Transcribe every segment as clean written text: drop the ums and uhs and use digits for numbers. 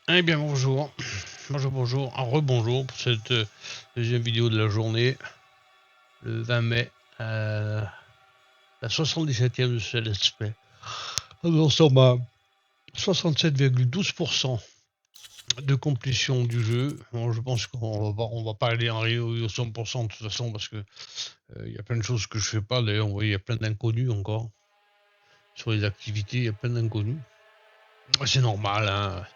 Eh bien bonjour, bonjour, un rebonjour pour cette deuxième vidéo de la journée, le 20 mai, la 77e de ce let's play. Nous sommes à 67,12% de complétion du jeu. Bon, je pense qu'on va pas aller en Rio au 100% de toute façon parce que il y a plein de choses que je fais pas. D'ailleurs, vous voyez, il y a plein d'inconnus encore. Sur les activités, il y a plein d'inconnus. C'est normal, hein.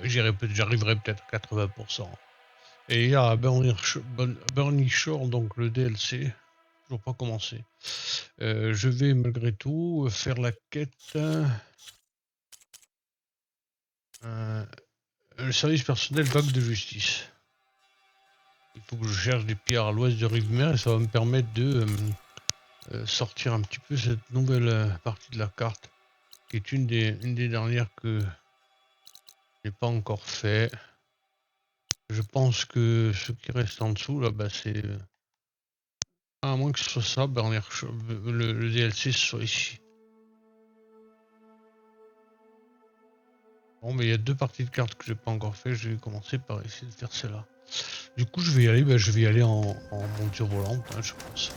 J'arriverai peut-être à 80%. Et il y a Burning Shore, donc le DLC, toujours pas commencé. Je vais malgré tout faire la quête. Le service personnel vague de justice. Il faut que je cherche des pierres à l'ouest de Rivemer et ça va me permettre de sortir un petit peu cette nouvelle partie de la carte, qui est une des dernières que je n'ai pas encore fait. Je pense que ce qui reste en dessous là, c'est à moins que ce soit ça, le DLC soit ici. Bon, mais il y a deux parties de cartes que j'ai pas encore fait. Je vais commencer par essayer de faire celle-là. Du coup, je vais y aller en monture volante, hein, je pense.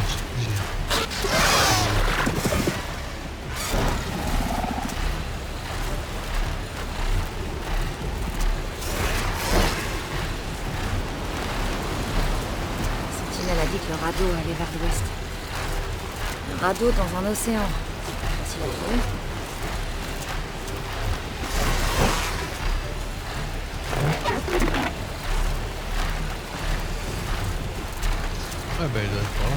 C'est plaisir. Sentinelle a dit que le radeau allait vers l'ouest. Un radeau dans un océan. Facile à trouver. Ah ben, il doit être par là.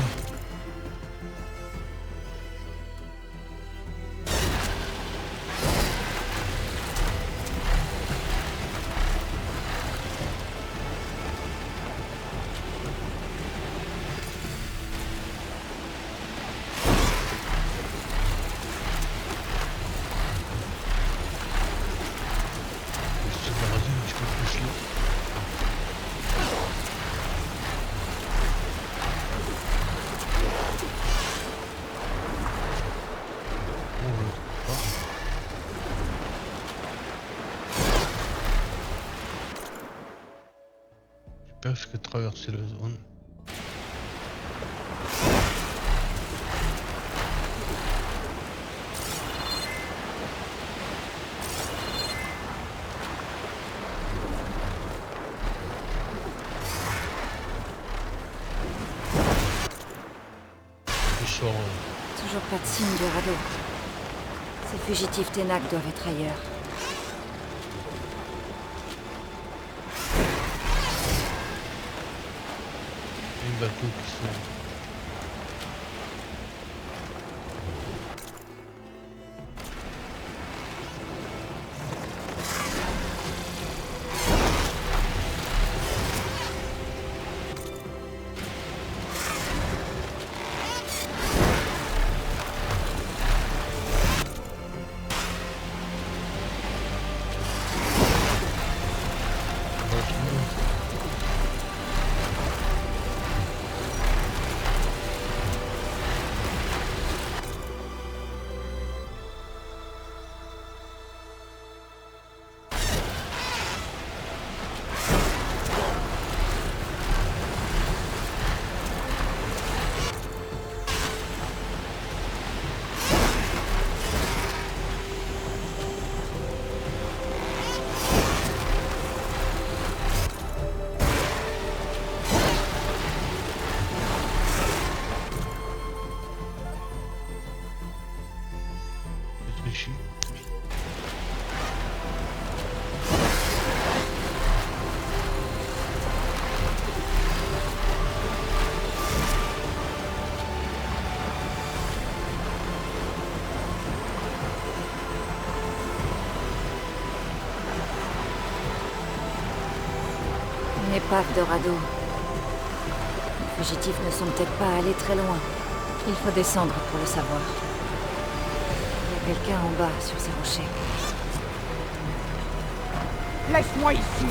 Je vais raser un petit peu plus là. Bon, je le trouve pas. J'ai presque traversé la zone. Je sors. Toujours pas de signe du radeau. Ces fugitifs Ténac doivent être ailleurs. Les bateaux qui sont. Réfléchis. Une épave de radeau. Les fugitifs ne sont peut-être pas allés très loin. Il faut descendre pour le savoir. Quelqu'un en bas, sur ces rochers. Laisse-moi ici.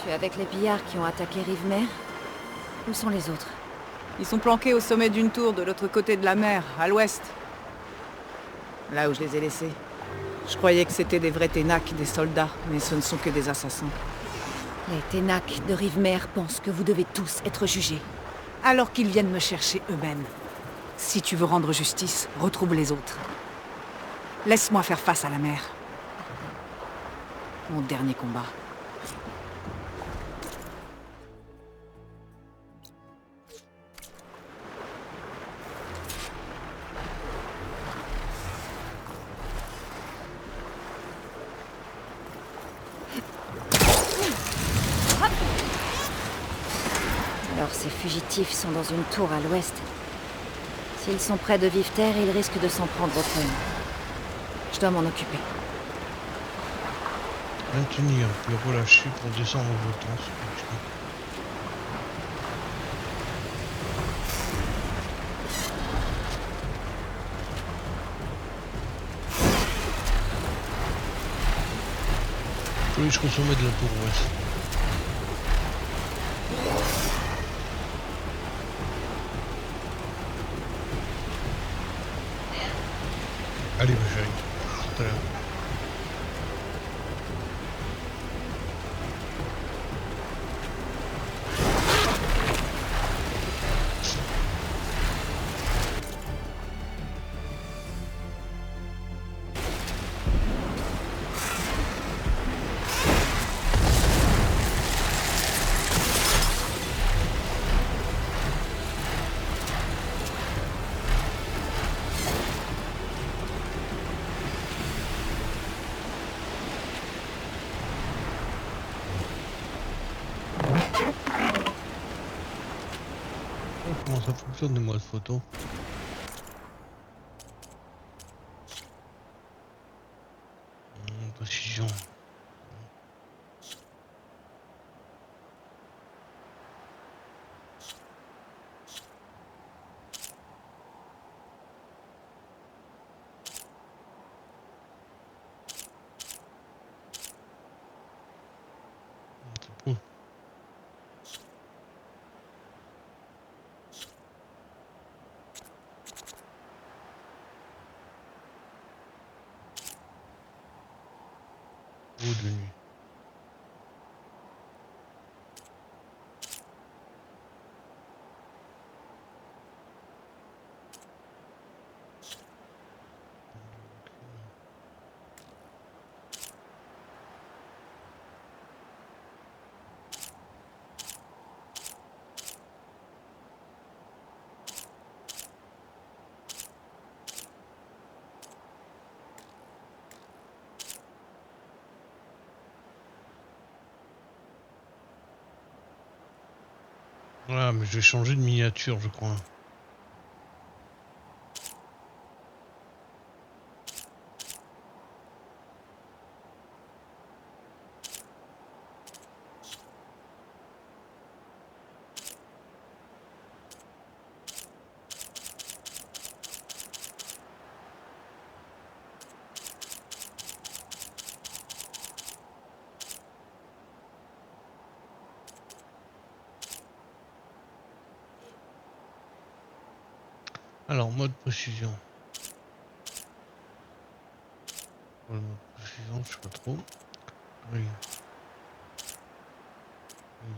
Tu es avec les pillards qui ont attaqué Rivemer? Où sont les autres? Ils sont planqués au sommet d'une tour de l'autre côté de la mer, à l'ouest. Là où je les ai laissés. Je croyais que c'était des vrais Ténacs, des soldats, mais ce ne sont que des assassins. Les Ténacs de Rivemer pensent que vous devez tous être jugés. Alors qu'ils viennent me chercher eux-mêmes. Si tu veux rendre justice, retrouve les autres. Laisse-moi faire face à la mer. Mon dernier combat. Alors ces fugitifs sont dans une tour à l'ouest. S'ils sont près de Vivter, ils risquent de s'en prendre au trône. Je dois m'en occuper. Maintenir, puis relâcher pour descendre en votant. Oui, jusqu'au sommet de la tour ouest. Allez, ma chérie. Tout à l'heure. Comment ça fonctionne le mode photo? Précision. C'est bon. Beau de nuit. Voilà, mais je vais changer de miniature, je crois. Alors, mode précision. Le mode précision, je sais pas trop. Oui. Non.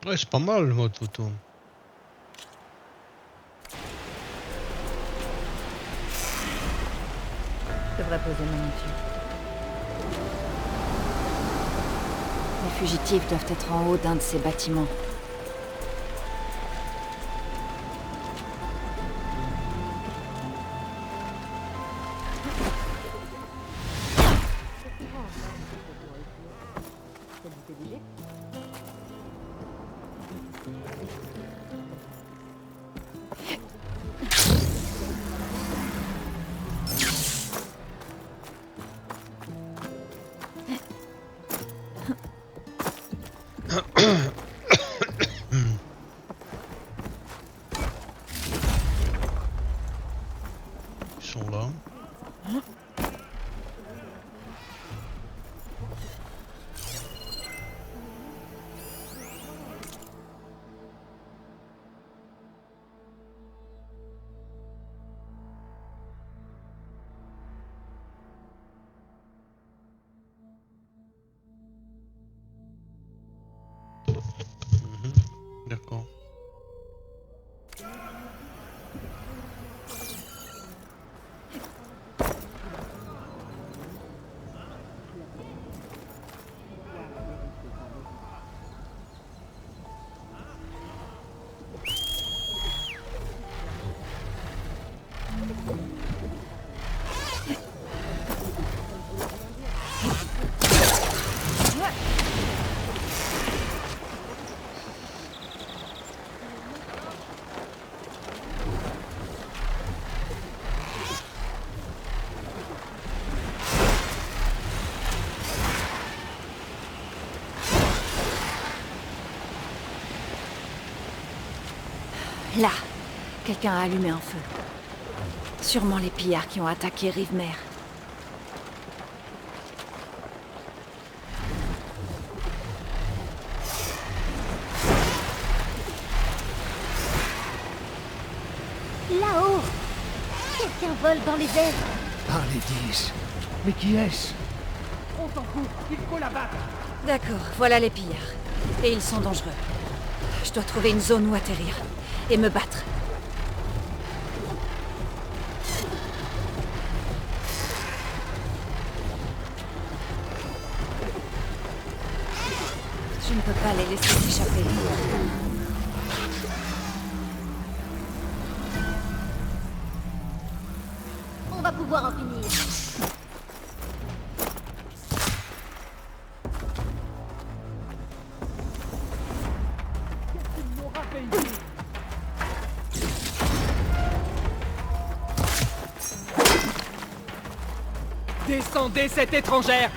Ouais, c'est pas mal le mode photo. Je devrais poser ma monture. Les fugitifs doivent être en haut d'un de ces bâtiments. Ils sont là. Mhm. D'accord. Là, quelqu'un a allumé un feu. Sûrement les pillards qui ont attaqué Rive-Mer. Là-haut! Quelqu'un vole dans les airs! Par les 10. Mais qui est-ce? On s'en fout, il faut la battre. D'accord, voilà les pillards. Et ils sont dangereux. Je dois trouver une zone où atterrir. Et me battre. Je ne peux pas les laisser s'échapper. On va pouvoir en finir. Descendez cette étrangère.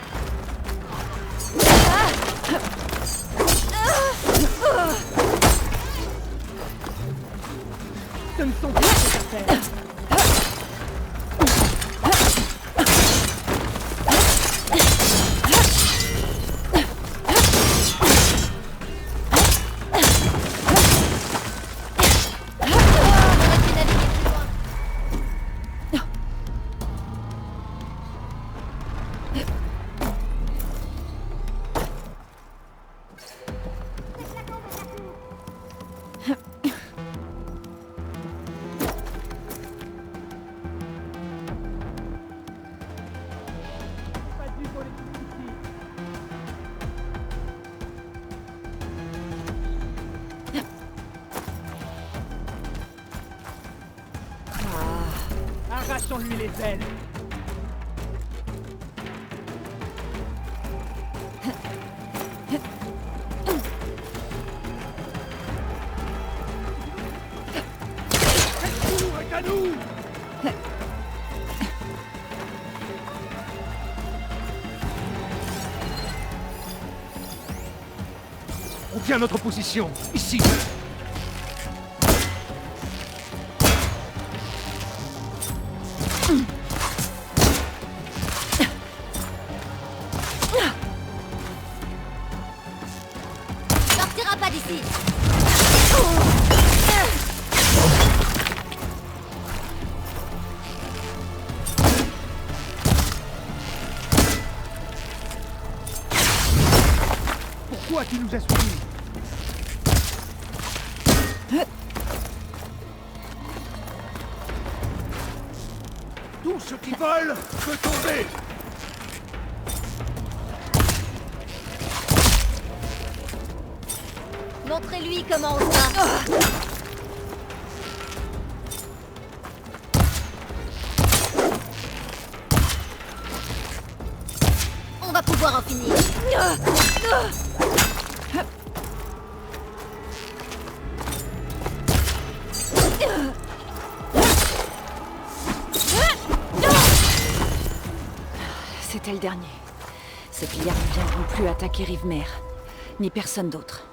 Ce ne sont pas ces affaires. Arrachons-lui les ailes. À nous! On tient notre position, ici. Sortira pas d'ici! Pourquoi tu nous as suivis? Tout ce qui vole peut tomber. Montrez-lui comment on se bat. On va pouvoir en finir. C'était le dernier. Ces pillards ne viendront plus attaquer Rive-Mer, ni personne d'autre.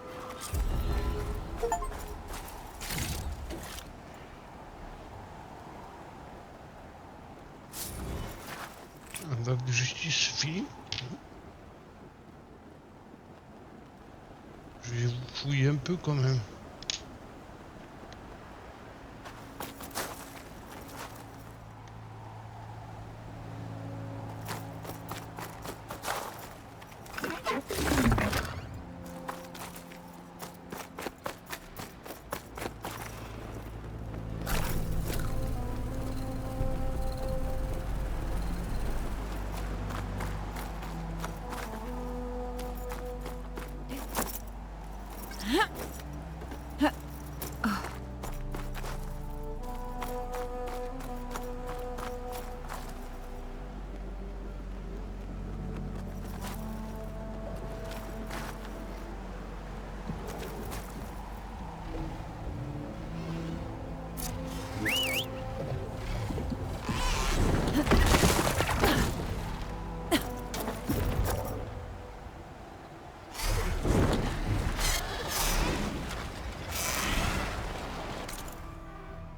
Un vague de justice fini. Je vais vous fouiller un peu quand même.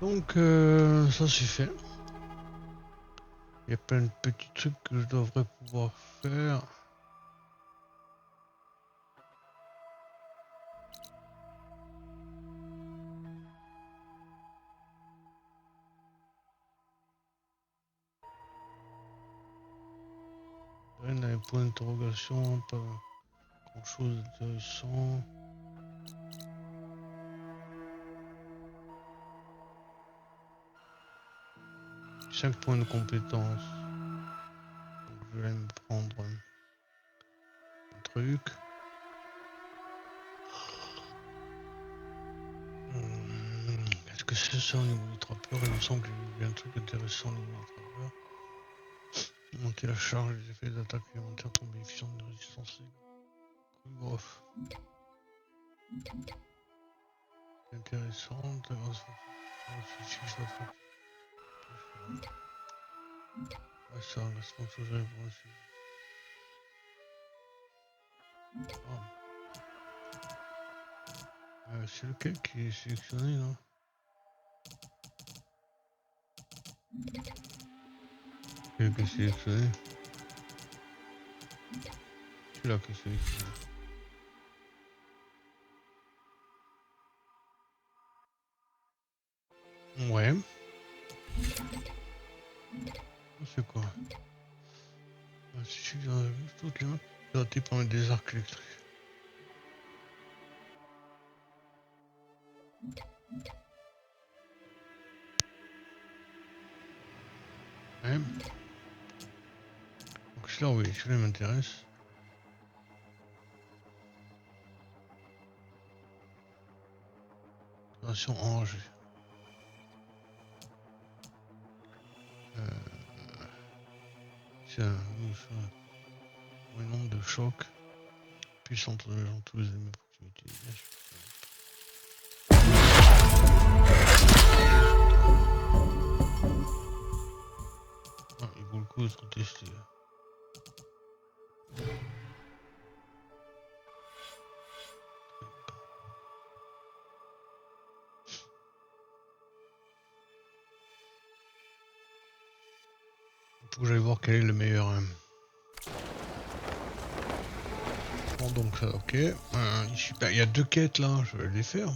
Donc ça c'est fait. Il y a plein de petits trucs que je devrais pouvoir faire. Rien dans les points d'interrogation, pas grand chose d'intéressant. 5 points de compétence. Donc, je vais me prendre un truc. Qu'est-ce que c'est ça au niveau du trappeur? Il me semble que j'ai vu un truc intéressant au niveau du trappeur. Monter la charge des effets d'attaque élémentaire pour bénéficiant de résistance. Bof. C'est intéressant. Ah, ça, la sponsorisation pour aussi. C'est lequel qui est sélectionné là? Lequel qui est sélectionné? Celui-là qui est sélectionné. Ouais. C'est quoi? Si je suis toutes les mains pilotées par des arcs électriques. Ouais. Donc celui-là, oui, celui-là m'intéresse. Attention enragée. Tiens, le nombre de chocs puissants entre les gens, tous les ennemis à proximité. Ah, il vaut le coup d'être testé. Faut que j'aille voir quel est le meilleur. Bon, donc ça, ok. Ici, il y a 2 quêtes là, je vais les faire.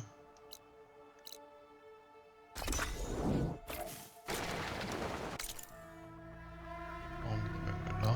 Là.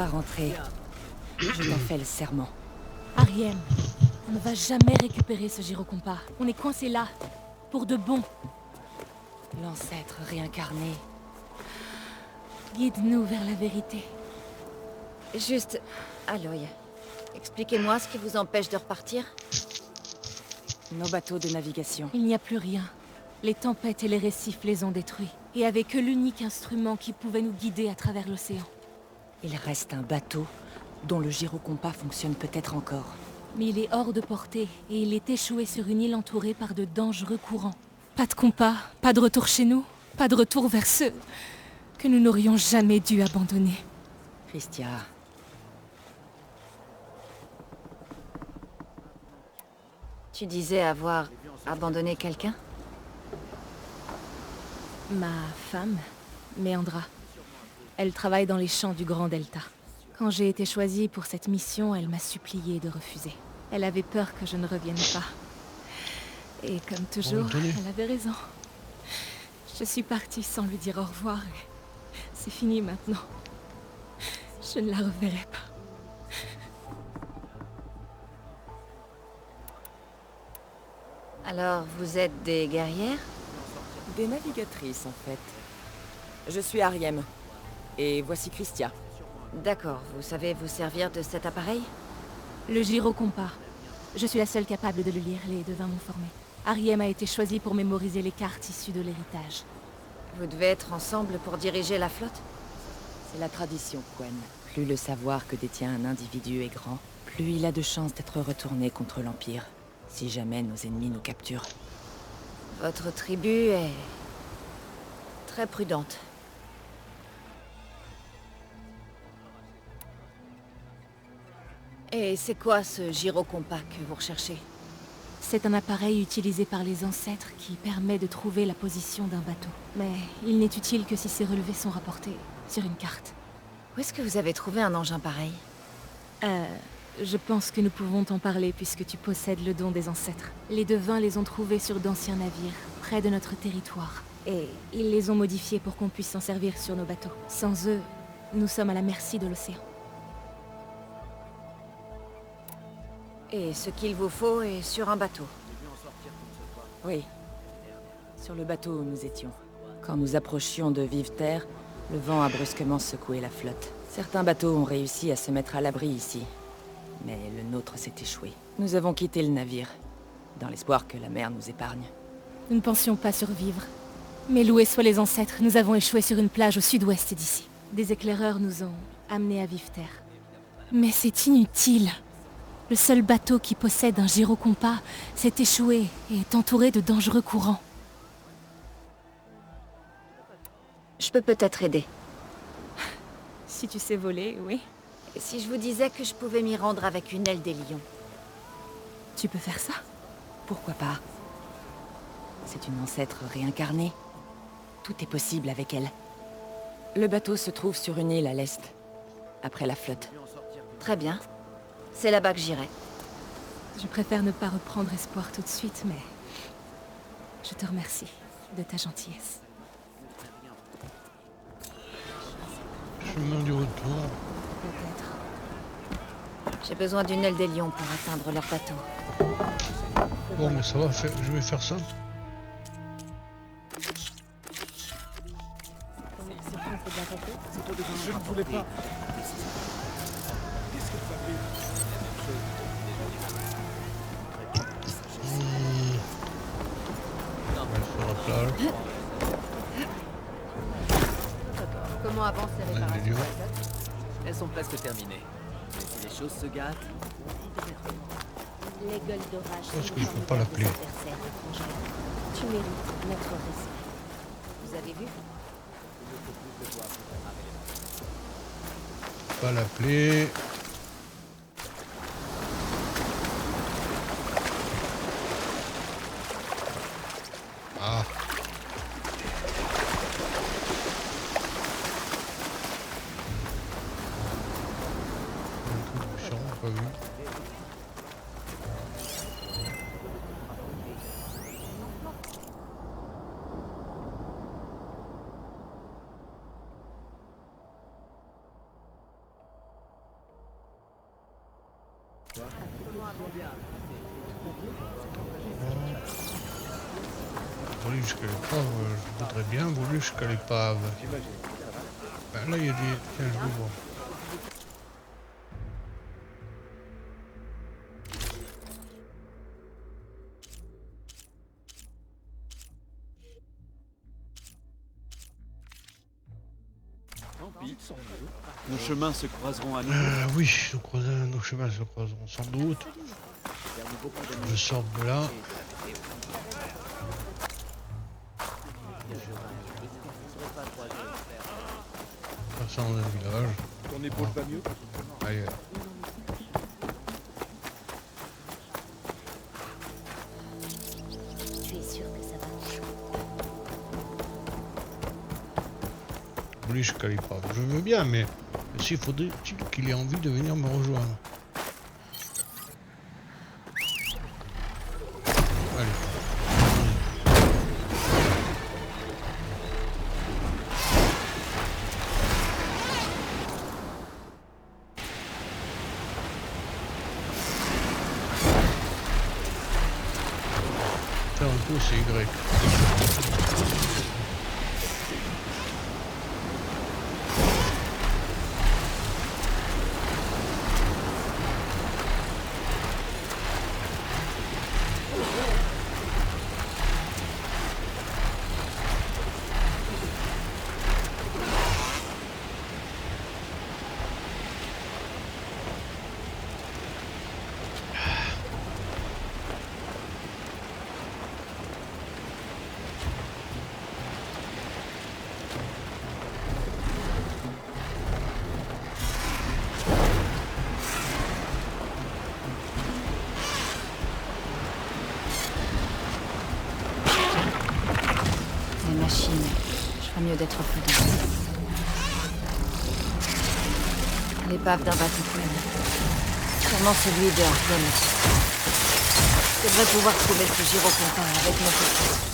va rentrer. Je t'en fais le serment. Ariem, on ne va jamais récupérer ce gyrocompas. On est coincé là, pour de bon. L'ancêtre réincarné. Guide-nous vers la vérité. Juste, Aloy, expliquez-moi ce qui vous empêche de repartir. Nos bateaux de navigation. Il n'y a plus rien. Les tempêtes et les récifs les ont détruits. Et avec eux l'unique instrument qui pouvait nous guider à travers l'océan. Il reste un bateau dont le gyrocompas fonctionne peut-être encore. Mais il est hors de portée et il est échoué sur une île entourée par de dangereux courants. Pas de compas, pas de retour chez nous, pas de retour vers ceux que nous n'aurions jamais dû abandonner. Christia. Tu disais avoir abandonné quelqu'un? Ma femme, Méandra. Elle travaille dans les champs du Grand Delta. Quand j'ai été choisie pour cette mission, elle m'a supplié de refuser. Elle avait peur que je ne revienne pas. Et comme toujours, elle avait raison. Je suis partie sans lui dire au revoir. Et c'est fini maintenant. Je ne la reverrai pas. Alors, vous êtes des guerrières? Des navigatrices, en fait. Je suis Ariem. Et voici Christia. D'accord, vous savez vous servir de cet appareil? Le gyrocompas. Je suis la seule capable de le lire, les devins m'ont formé. Ariem a été choisi pour mémoriser les cartes issues de l'héritage. Vous devez être ensemble pour diriger la flotte? C'est la tradition, Quen. Plus le savoir que détient un individu est grand, plus il a de chances d'être retourné contre l'Empire, si jamais nos ennemis nous capturent. Votre tribu est très prudente. Et c'est quoi ce gyrocompas que vous recherchez? C'est un appareil utilisé par les ancêtres qui permet de trouver la position d'un bateau. Mais il n'est utile que si ses relevés sont rapportés sur une carte. Où est-ce que vous avez trouvé un engin pareil? Je pense que nous pouvons t'en parler puisque tu possèdes le don des ancêtres. Les devins les ont trouvés sur d'anciens navires, près de notre territoire. Et ils les ont modifiés pour qu'on puisse s'en servir sur nos bateaux. Sans eux, nous sommes à la merci de l'océan. Et ce qu'il vous faut est sur un bateau? Oui. Sur le bateau où nous étions. Quand nous approchions de vive terre, le vent a brusquement secoué la flotte. Certains bateaux ont réussi à se mettre à l'abri ici. Mais le nôtre s'est échoué. Nous avons quitté le navire, dans l'espoir que la mer nous épargne. Nous ne pensions pas survivre. Mais loués soient les ancêtres, nous avons échoué sur une plage au sud-ouest d'ici. Des éclaireurs nous ont amenés à vive terre. Mais c'est inutile. Le seul bateau qui possède un gyrocompas s'est échoué et est entouré de dangereux courants. Je peux peut-être aider. Si tu sais voler, oui. Et si je vous disais que je pouvais m'y rendre avec une aile des lions? Tu peux faire ça? Pourquoi pas? C'est une ancêtre réincarnée. Tout est possible avec elle. Le bateau se trouve sur une île à l'est, après la flotte. Très bien. C'est là-bas que j'irai. Je préfère ne pas reprendre espoir tout de suite, mais... je te remercie de ta gentillesse. Chemin du retour. Peut-être. J'ai besoin d'une aile des lions pour atteindre leur bateau. Bon, mais ça va, je vais faire ça. Je ne voulais pas. On va sur la plage. Comment avancent les Aile des réparations? lions. Elles sont presque terminées. Mais si les choses se gâtent... Les gueules d'orage. Est-ce que je peux pas l'appeler? Tu mérites notre respect. Vous avez vu? Pas l'appeler. Ah. Introduction, pas vu. Voler jusqu'à l'épave, je voudrais bien voler jusqu'à l'épave. Ben là, il y a des... Tiens, je vais voir. Nos chemins se croiseront à nouveau. Oui, nos chemins se croiseront sans doute. Je sors de là. Passant dans le village. Ton épaule va mieux? Allez. Tu es sûr que ça va? Voler jusqu'à l'épave. Je veux bien, mais s'il faudrait qu'il ait envie de venir me rejoindre. Allez. Faire un coup, c'est Y. Les machines. Je ferais mieux d'être prudent. L'épave d'un bateau plein. Sûrement celui de Artemis. Je devrais pouvoir trouver ce gyrocompteur avec mon petit.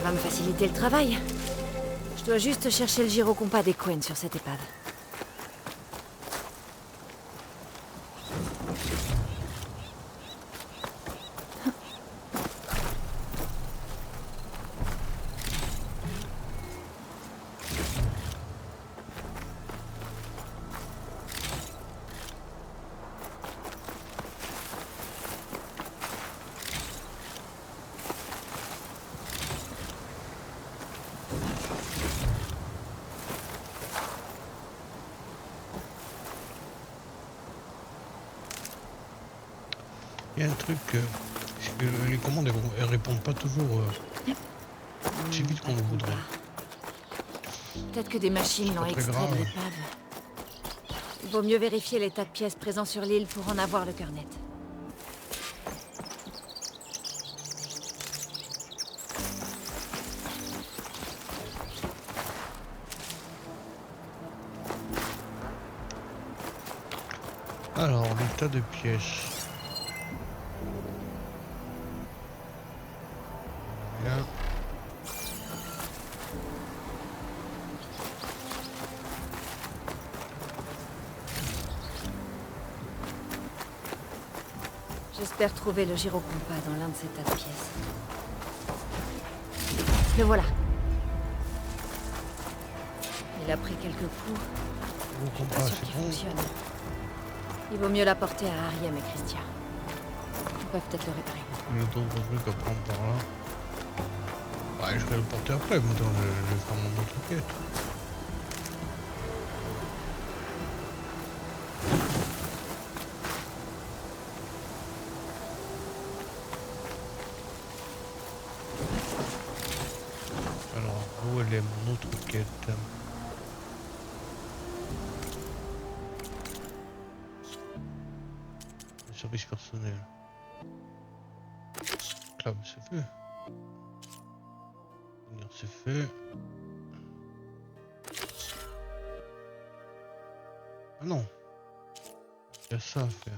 Va me faciliter le travail. Je dois juste chercher le gyrocompas des Quen sur cette épave. Il y a un truc, c'est que les commandes elles répondent pas toujours aussi vite qu'on le voudrait. Peut-être que des machines l'ont Pas très extrait grave. de l'épave. Il vaut mieux vérifier les tas de pièces présents sur l'île pour en avoir le cœur net. Alors, les tas de pièces. Bien. J'espère trouver le gyrocompas dans l'un de ces tas de pièces. Le voilà. Il a pris quelques coups. Bon Pas compas, sûr c'est qu'il bon. fonctionne. Il vaut mieux l'apporter à Ariem et Christia. Ils peuvent peut-être le réparer. Il y a d'autres trucs à prendre par là. Ouais, je vais le porter après, mais attends, je vais faire mon autre quête. Alors, où elle est mon autre quête? Le service personnel. Clave, c'est fait. Venir, c'est fait. Ah non. Il y a ça à faire.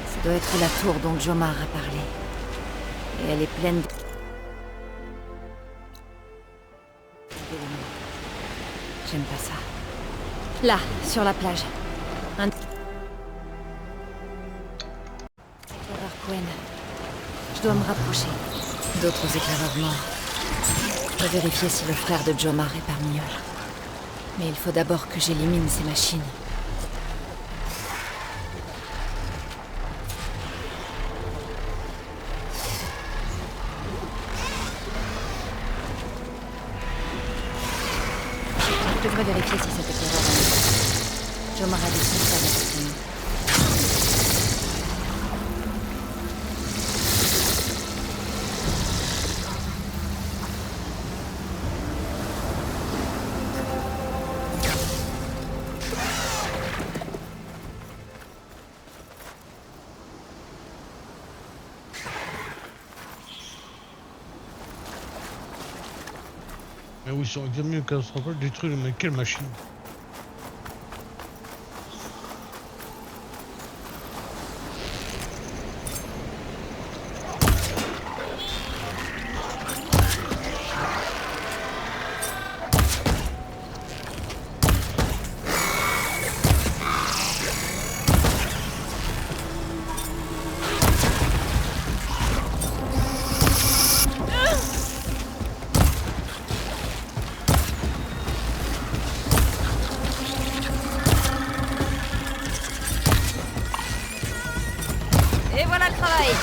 Ça doit être la tour dont Jomar a parlé. Et elle est pleine de... J'aime pas ça. Là, sur la plage. Un... Éclaireur Quen. Je dois me rapprocher. D'autres éclaireurs morts. Je dois vérifier si le frère de Jomar est parmi eux. Mais il faut d'abord que j'élimine ces machines. Je devrais vérifier si cette éclaireur est morte. Jomar a laissé ça avec lui. Mais oui, ils sont examinés catastrophales, détruire mais quelle machine? Et voilà le travail.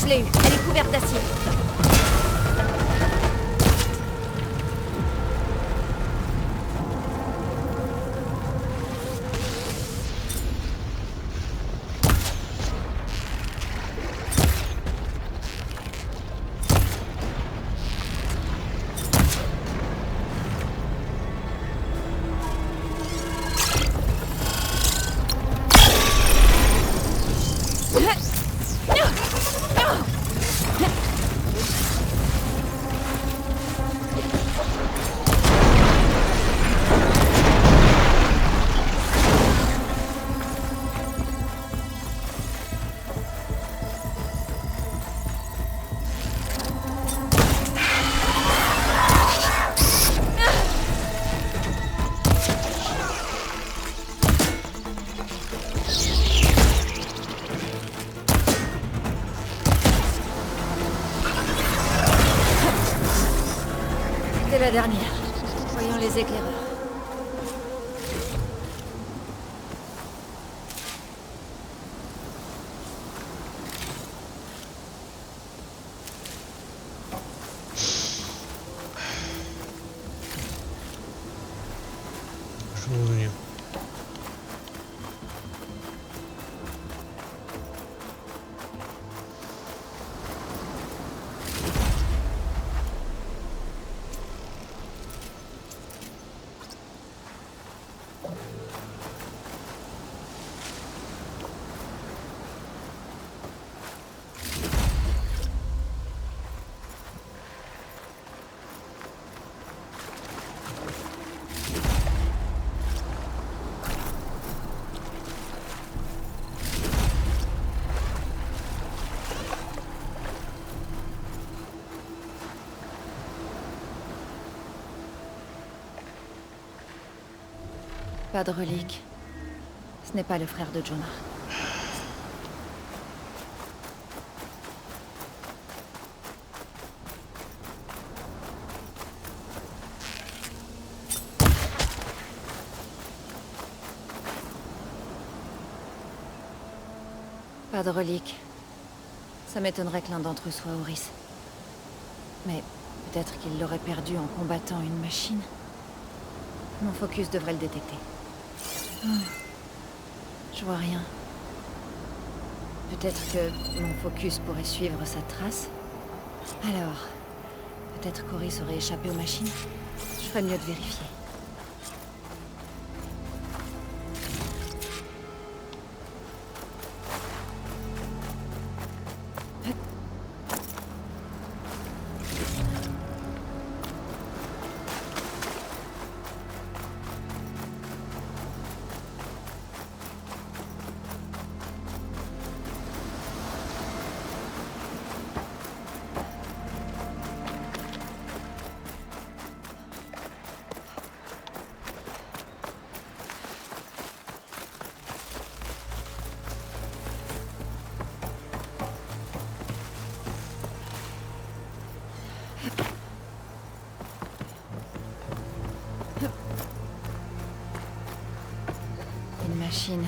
Je l'ai eue. Elle est couverte d'acier. C'est la dernière. Voyons les éclaireurs. Je vais revenir. Pas de relique. Ce n'est pas le frère de Jonah. Pas de relique. Ça m'étonnerait que l'un d'entre eux soit Oris. Mais peut-être qu'il l'aurait perdu en combattant une machine. Mon focus devrait le détecter. Je vois rien. Peut-être que mon focus pourrait suivre sa trace. Alors, peut-être qu'Oris aurait échappé aux machines. Je ferais mieux de vérifier. Une machine.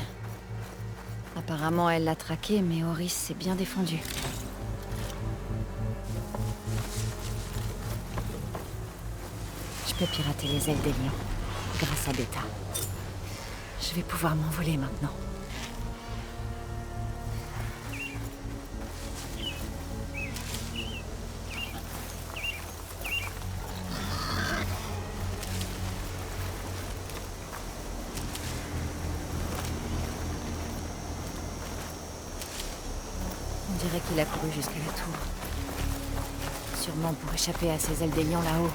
Apparemment, elle l'a traqué, mais Oris s'est bien défendu. Je peux pirater les ailes des lions, grâce à Beta. Je vais pouvoir m'envoler maintenant. On dirait qu'il a couru jusqu'à la tour. Sûrement pour échapper à ces ailes des lions là-haut.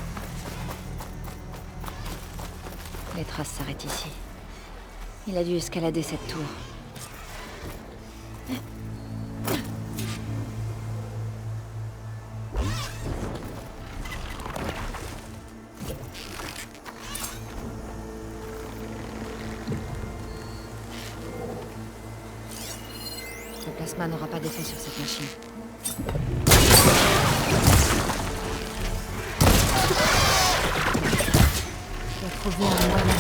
Les traces s'arrêtent ici. Il a dû escalader cette tour. Le plasma n'aura pas d'effet sur cette machine. Je dois trouver un moyen.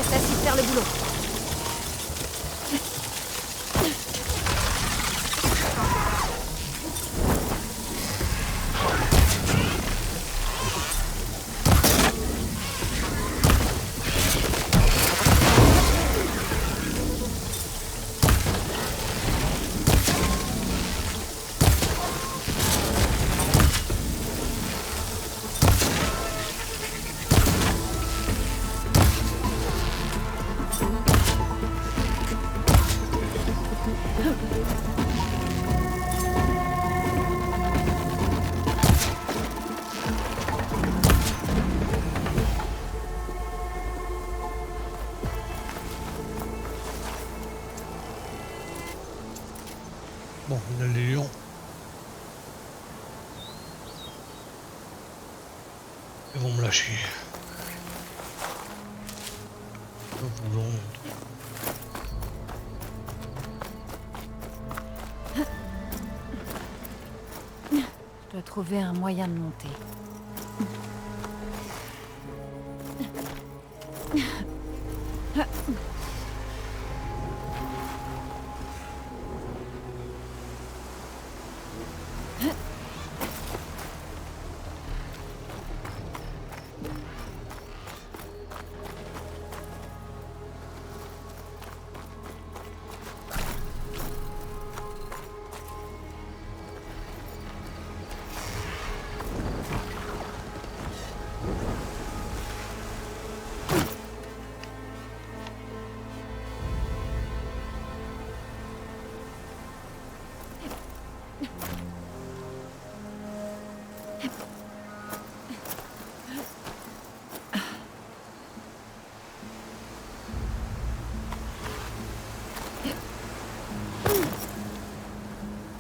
laisse l'acide faire le boulot. Bon, il y a les lions. Ils vont me lâcher. Je dois trouver un moyen de monter.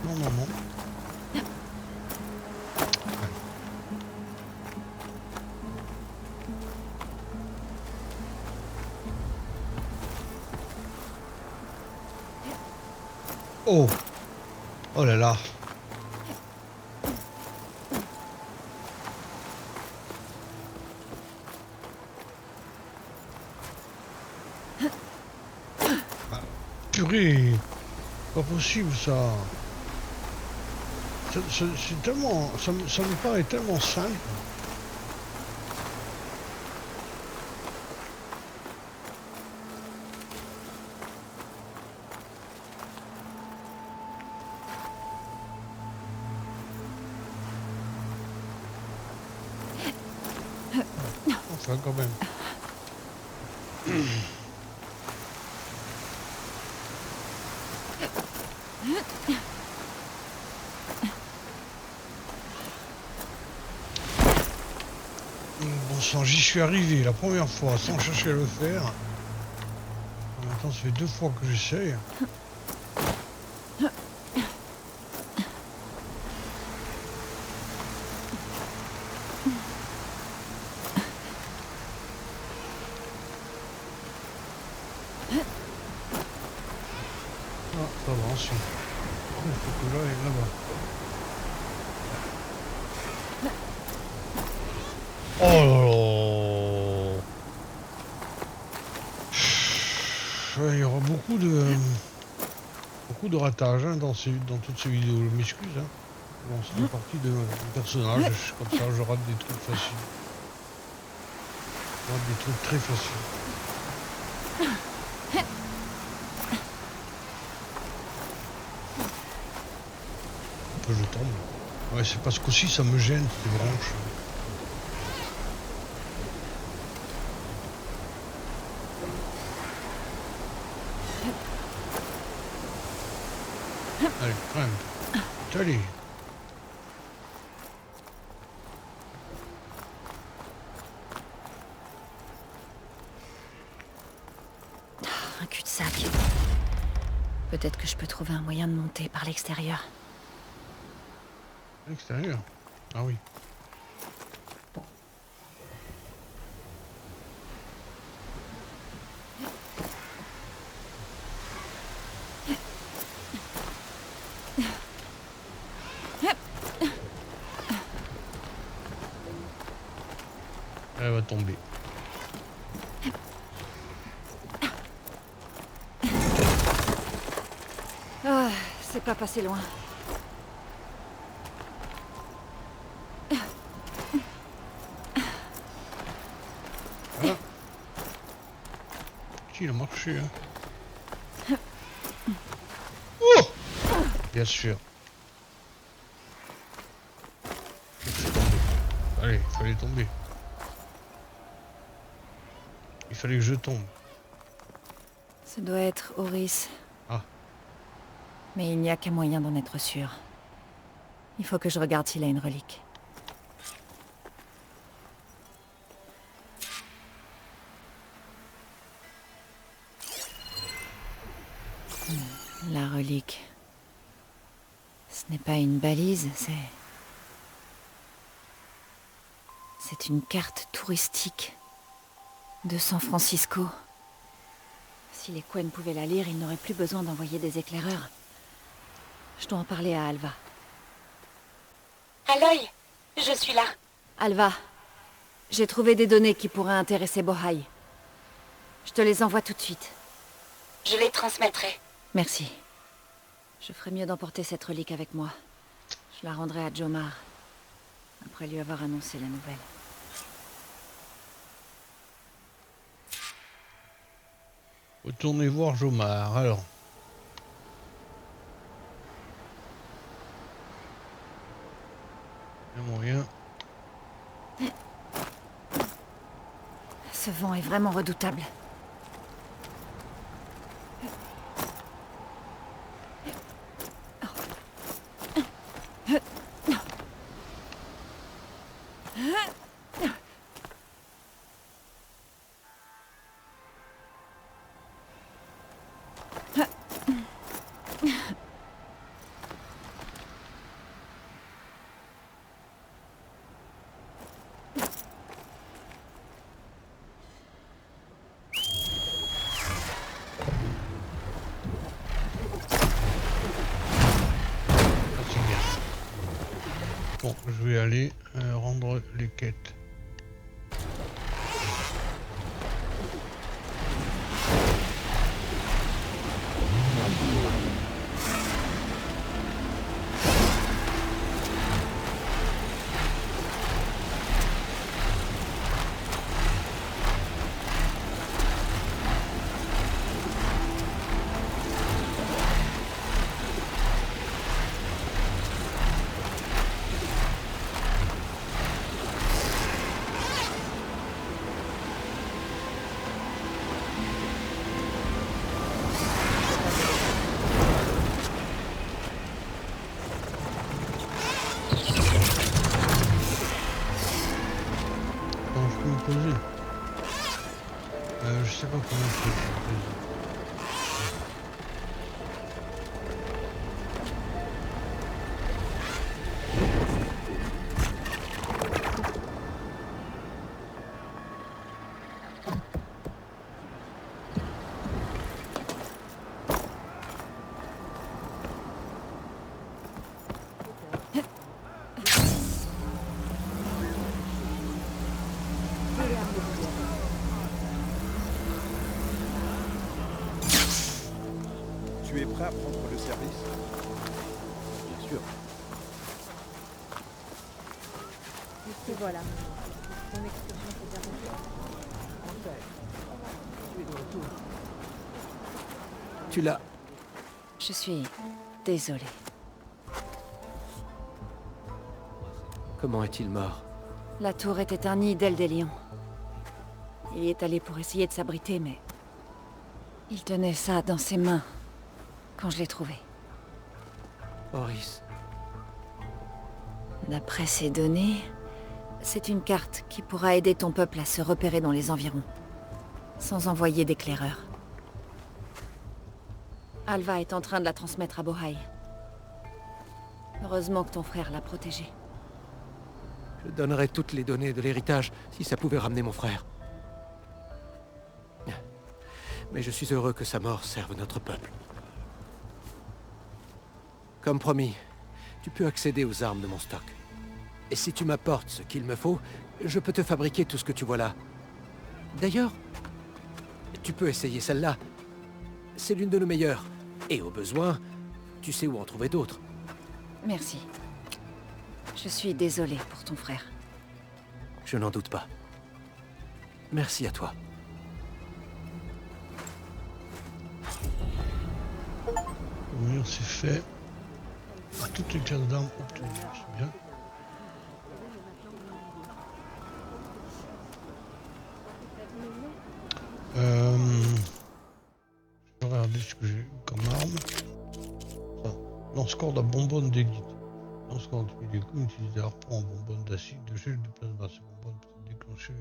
Non, non, non. Oh! Oh là là! Ah, purée! Pas possible ça! C'est tellement... Ça me paraît tellement simple. Enfin, quand même. Bon sang, j'y suis arrivé la première fois sans chercher à le faire. Maintenant, ça fait 2 fois que j'essaye. Ah, ça va, ensuite. Il faut que j'aille là-bas. Oh là là! Ouais, il y aura beaucoup de ratages hein, dans toutes ces vidéos, je m'excuse. Hein. Bon, c'est une partie de mon personnage, comme ça je rate des trucs faciles. Je rate des trucs très faciles. Un peu je tombe. Ouais, c'est parce qu'aussi ça me gêne ces branches. Allez, grimpe. Allez. Un cul-de-sac. Peut-être que je peux trouver un moyen de monter par l'extérieur. L'extérieur. Ah oui. Elle va tomber. C'est pas passé loin. Ah. Il a marché, hein. Oh! Bien sûr. Allez, il fallait tomber. Il fallait que je tombe. Ça doit être Oris. Ah. Mais il n'y a qu'un moyen d'en être sûr. Il faut que je regarde s'il a une relique. La relique. Ce n'est pas une balise, c'est une carte touristique de San Francisco. Si les Quen pouvaient la lire, ils n'auraient plus besoin d'envoyer des éclaireurs. Je dois en parler à Alva. Aloy, je suis là. Alva, j'ai trouvé des données qui pourraient intéresser Bohai. Je te les envoie tout de suite. Je les transmettrai. Merci. Je ferais mieux d'emporter cette relique avec moi. Je la rendrai à Jomar, après lui avoir annoncé la nouvelle. Retournez voir Jomar, alors. Il y a moyen. Ce vent est vraiment redoutable. Bon, je vais aller rendre les quêtes. Je sais pas comment je peux poser. Tu es prêt à prendre le service? Bien sûr. Et voilà. Ton excursion s'est bien passée. Tu es de retour. Tu l'as... Je suis désolée. Comment est-il mort? La tour était un nid d'ailes des lions. Il y est allé pour essayer de s'abriter, mais... il tenait ça dans ses mains, quand je l'ai trouvé. Oris. D'après ces données, c'est une carte qui pourra aider ton peuple à se repérer dans les environs, sans envoyer d'éclaireurs. Alva est en train de la transmettre à Bohai. Heureusement que ton frère l'a protégée. Je donnerais toutes les données de l'héritage si ça pouvait ramener mon frère. Mais je suis heureux que sa mort serve notre peuple. Comme promis, tu peux accéder aux armes de mon stock. Et si tu m'apportes ce qu'il me faut, je peux te fabriquer tout ce que tu vois là. D'ailleurs, tu peux essayer celle-là. C'est l'une de nos meilleures. Et au besoin, tu sais où en trouver d'autres. Merci. Je suis désolée pour ton frère. Je n'en doute pas. Merci à toi. Oui, c'est fait. Toutes les classes d'armes obtenues, c'est bien. Je vais regarder ce que j'ai comme arme. Ça. Lance-corde à bonbonne d'élite. Lance-corde des coups utilisé harpon en bonbonne d'acide, de gel, de plasma. Ces bonbonnes peuvent déclencher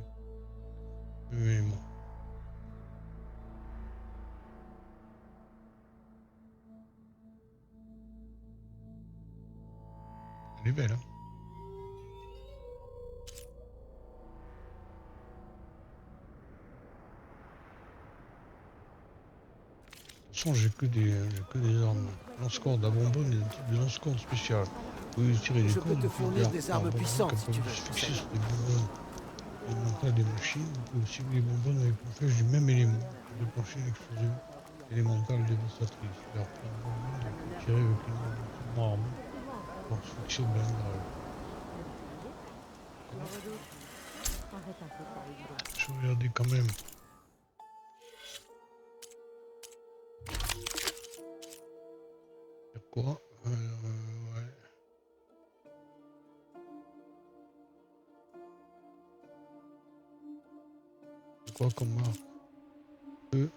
immédiatement. Elle est belle, hein. De toute façon, j'ai que des armes. Lance-corde à bonbonne et un type de lance-corde spécial. Vous pouvez tirer des Je cordes peux te depuis fournir des des harpons armes à bonbonnes puissantes si capables tu de veux. se fixer sur des bonbonnes élémentales des machines. Vous pouvez aussi les bonbonnes avec une flèche du même élément pour déclencher une explosion élémentale dévastatrice. Les harpons à bonbonnes peuvent tirer avec une bonbonne armée pour se fixer au blindage. Je vais regarder quand même. Y'a quoi ouais. C'est quoi comme marque J'ai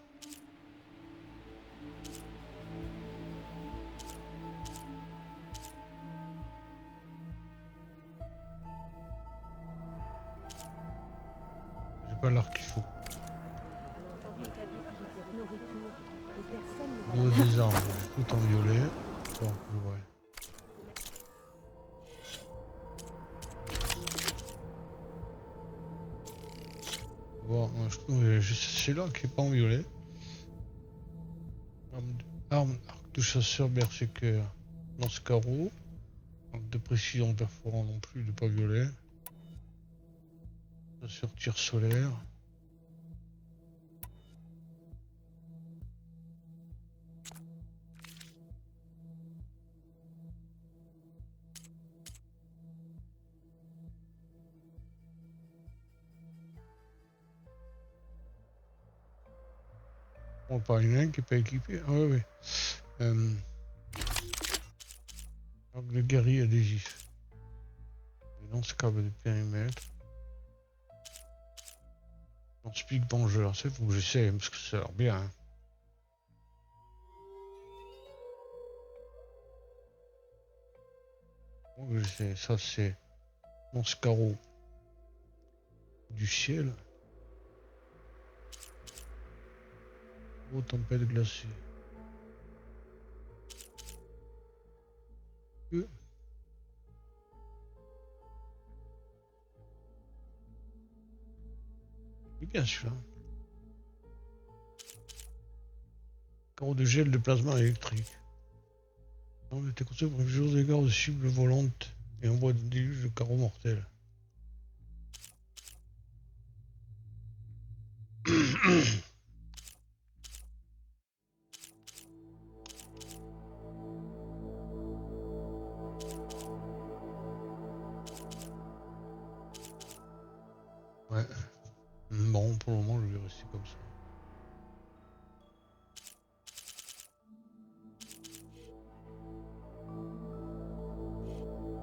pas l'arc qu'il faut. Au niveau des armes, j'ai tout en violet. Bon, ouais. Bon, je trouve juste celui-là qui est pas en violet. Arme, arc de chasseur berserker. Lance-carreau. Arc de précision perforant non plus, de pas violet. Chasseur tir solaire. On parle d'une qui n'est pas équipé. Ah oui, oui. Arc de guerrier adhésif. Lance-câble de périmètre. Lance-pique vengeur. Ça, il faut que j'essaie parce que ça a l'air bien. Hein. Faut que j'essaie. Ça, c'est lance-carreau du ciel. Oh, tempête glacée. C'est bien celui-là. Carreau de gel de plasma électrique. On était construit pour plusieurs égards de cibles volantes et envoie des déluges de carreaux mortels. Ouais. Bon, pour le moment, je vais rester comme ça.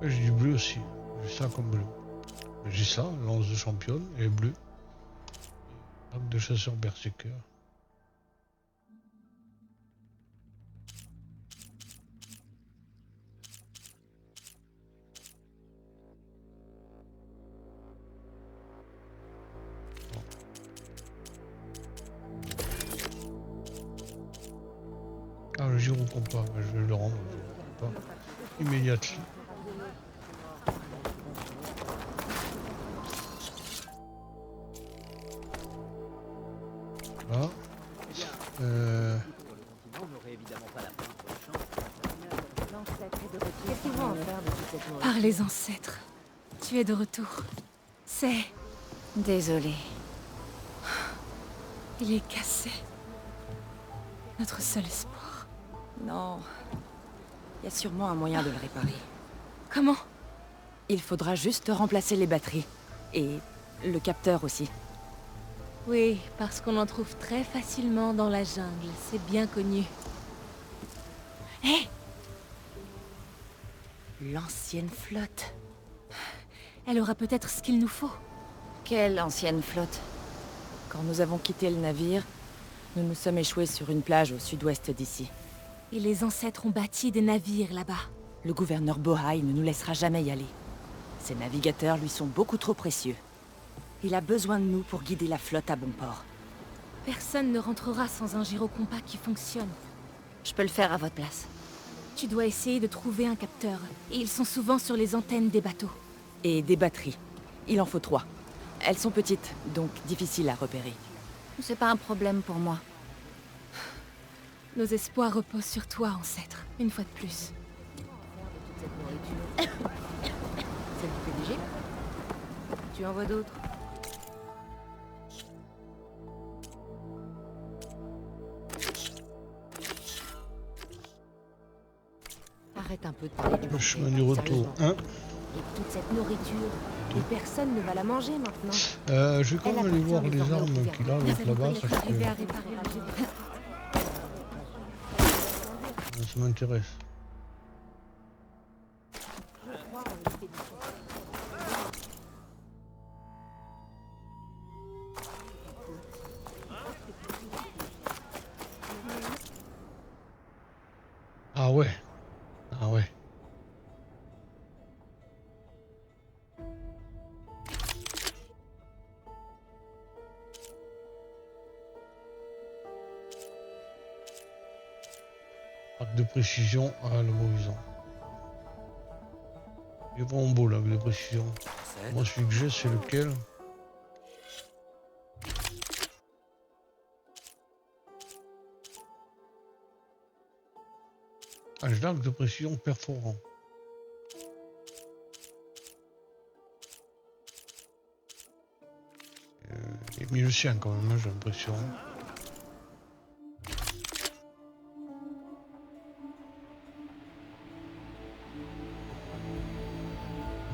J'ai du bleu aussi. J'ai ça comme bleu. J'ai ça, lance de championne, et bleu. Arc de chasseur berserker. Ah, le gyrocompas, je vais le rendre, le gyrocompas. Immédiatement. Voilà. Qu'est-ce qu'ils vont en faire de toute cette nourriture? Par les ancêtres. Tu es de retour. C'est... Désolée. Il est cassé. Notre seul espoir. Non. Il y a sûrement un moyen de le réparer. Comment? Il faudra juste remplacer les batteries. Et le capteur aussi. Oui, parce qu'on en trouve très facilement dans la jungle, c'est bien connu. Hé! L'ancienne flotte. Elle aura peut-être ce qu'il nous faut. Quelle ancienne flotte? Quand nous avons quitté le navire, nous nous sommes échoués sur une plage au sud-ouest d'ici. Et les ancêtres ont bâti des navires là-bas. Le gouverneur Bohai ne nous laissera jamais y aller. Ces navigateurs lui sont beaucoup trop précieux. Il a besoin de nous pour guider la flotte à bon port. Personne ne rentrera sans un gyrocompas qui fonctionne. Je peux le faire à votre place. Tu dois essayer de trouver un capteur. Et ils sont souvent sur les antennes des bateaux. Et des batteries. Il en faut 3. Elles sont petites, donc difficiles à repérer. C'est pas un problème pour moi. Nos espoirs reposent sur toi, ancêtre. Une fois de plus. Celle du PDG? Tu en vois d'autres? Arrête un peu de parler du Le marché, chemin du retour. sérieusement. Hein? Et toute cette nourriture, et personne ne va la manger maintenant. Je vais quand même aller voir les armes qu'il a l'autre là-bas parce que Arriver à réparer le jet. ça m'intéresse. Ah ouais. Ah ouais. Arc de précision à l'horizon. Il est vraiment beau l'arc de précision. Moi celui que j'ai c'est lequel? Ah, j'ai l'arc de précision perforant. Il est mieux le sien quand même, hein, j'ai l'impression.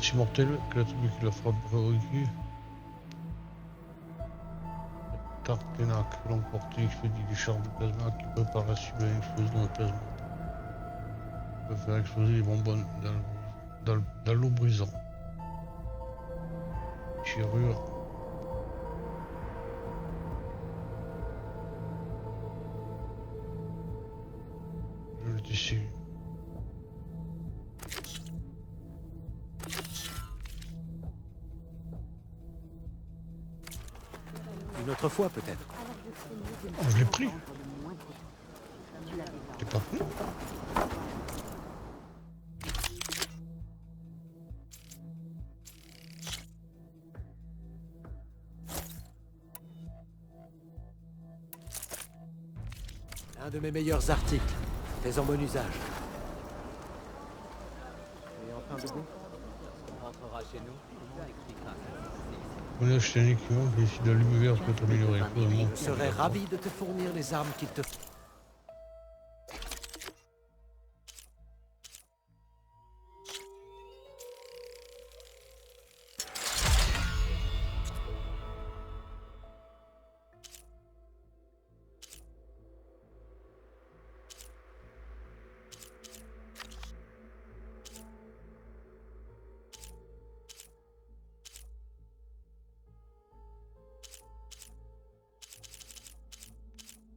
C'est mortel, quel attribut qui la frappe fabriquée? Tartenac, longue portée, expédie des chars de plasma qui préparent la cible à une explosion de plasma. On peut faire exploser les bonbonnes dans l'eau brisant. Chirure. Je le tissu. Une autre fois, peut-être. Oh, je l'ai pris. T'es pas pris? Un de mes meilleurs articles. Fais en bon usage. Et enfin debout. On rentrera chez nous. On expliquera. On a acheté un équipement qui décide de l'univers peut améliorer. Je serais ravi de te fournir les armes qu'il te faut.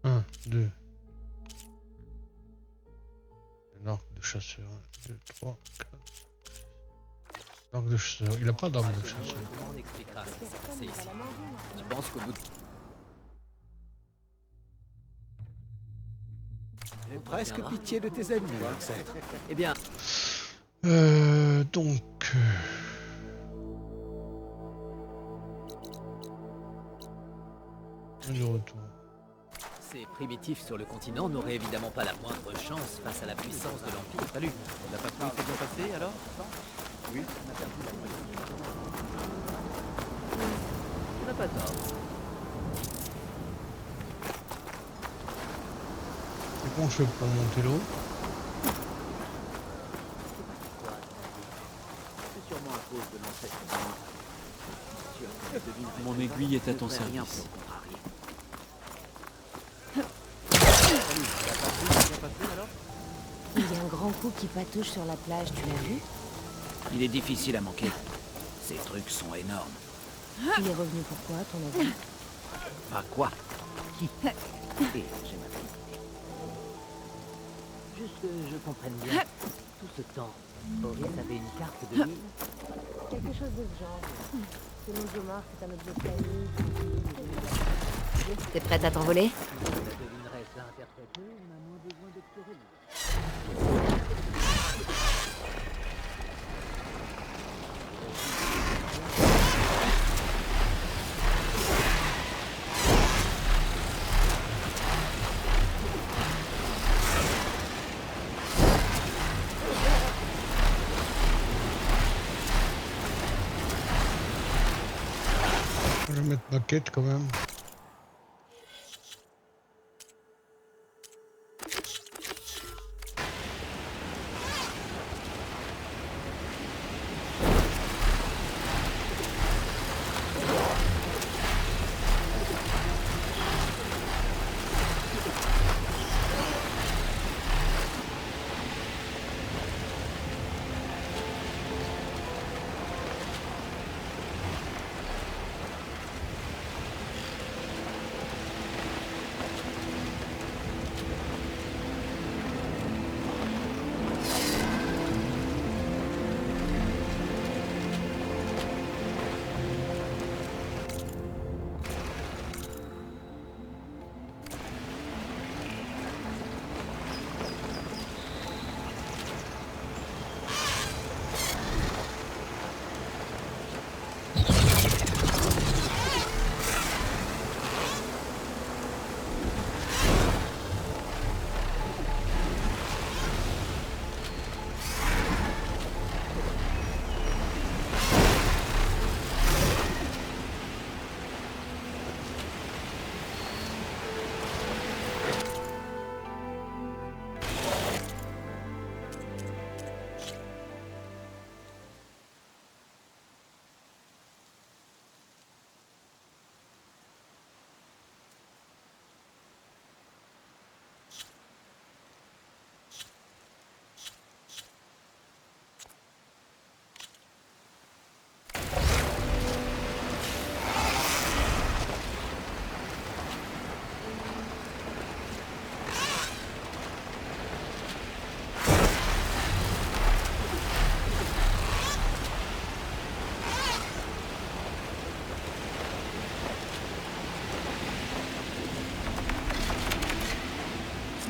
Un, deux. Un arc de chasseur. 1, 2, 3, 4. Arc de chasseur. Il a pas d'arme de chasseur. On expliquera ce qui s'est passé ici. Tu penses qu'au bout de... J'ai presque pitié de tes ennemis, ancêtre. Eh bien, Donc... Le retour. ces primitifs sur le continent n'auraient évidemment pas la moindre chance face à la puissance de l'Empire. Salut, la patrouille s'est bien passée alors? Oui, on a perdu la moitié. On n'a pas tort. Et comment je fais pour monter l'eau? Mon aiguille est à ton Je ferai rien service. pour le contrarier. Il y a un grand coup qui patouche sur la plage, tu l'as vu? Il est difficile à manquer. Ces trucs sont énormes. Il est revenu pourquoi, à ton avis? Pas quoi? Qui? Et j'ai ma vie. Juste que je comprenne bien. Tout ce temps, Boris avait une carte de l'île. Quelque chose de ce genre. Selon Jomar, c'est un objet famille. T'es prête à t'envoler? La devineresse l'a interprété, on a moins besoin d'explorer. Je vais mettre ma quête quand même.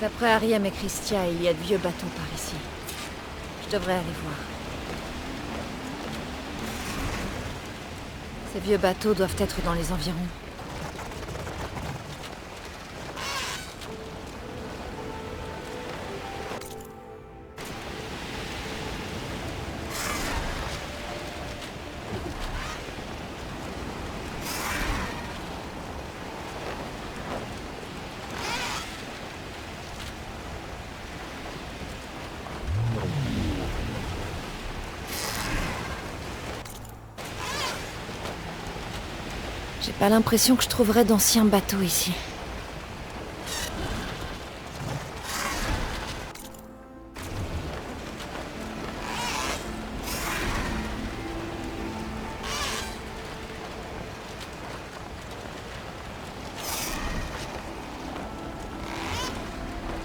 D'après Ariam et Christia, il y a de vieux bateaux par ici. Je devrais aller voir. Ces vieux bateaux doivent être dans les environs. J'ai pas l'impression que je trouverais d'anciens bateaux ici.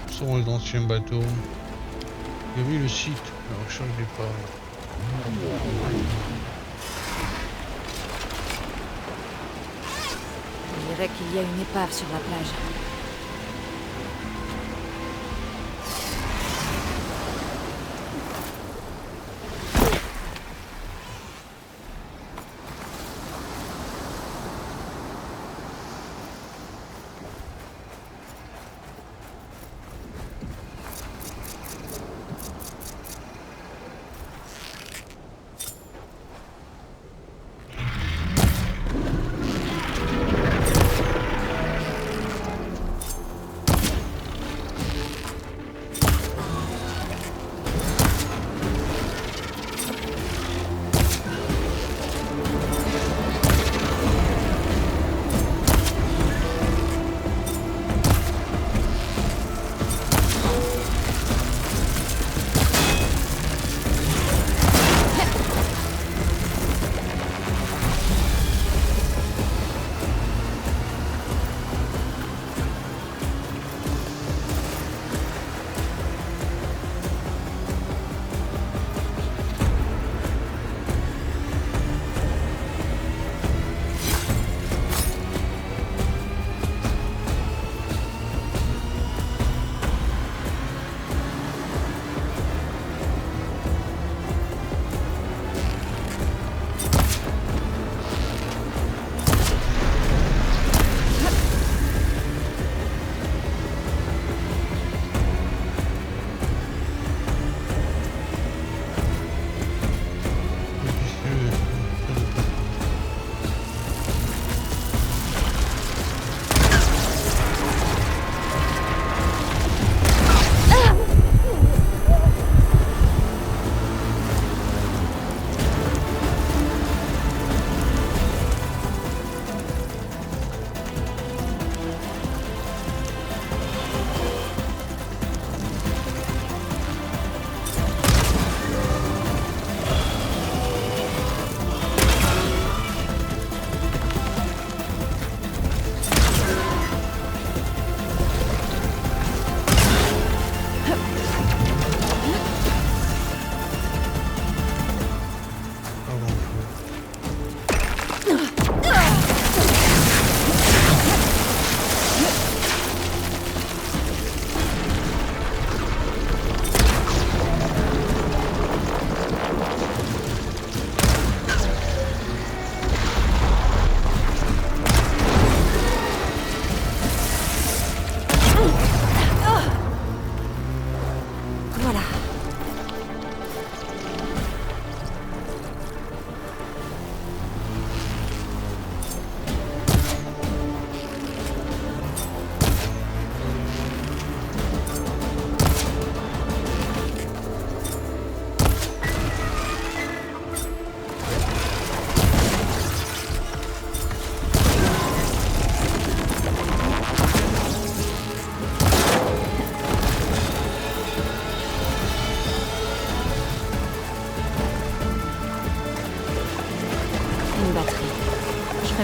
Ce sont les anciens bateaux. Il y avait le site, la recherche départ. On dirait qu'il y a une épave sur la plage.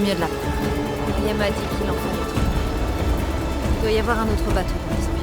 ferais mieux de la prendre. Ria m'a dit qu'il en fallait trop. Il doit y avoir un autre bateau dans les espions.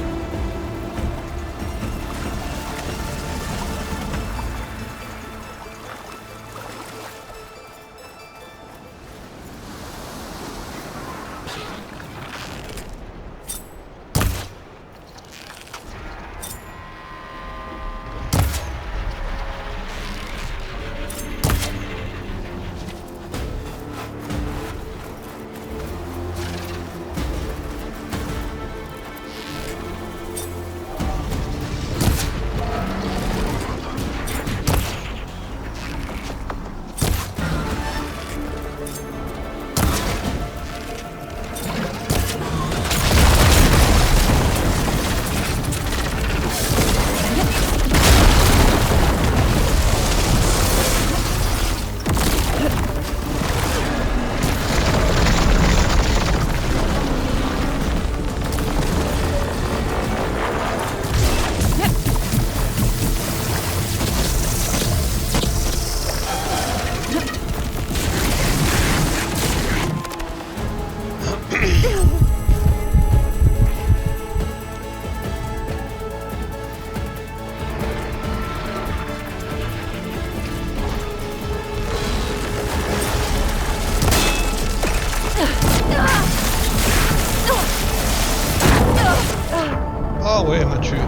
Ah ouais, elle m'a tué. Ah,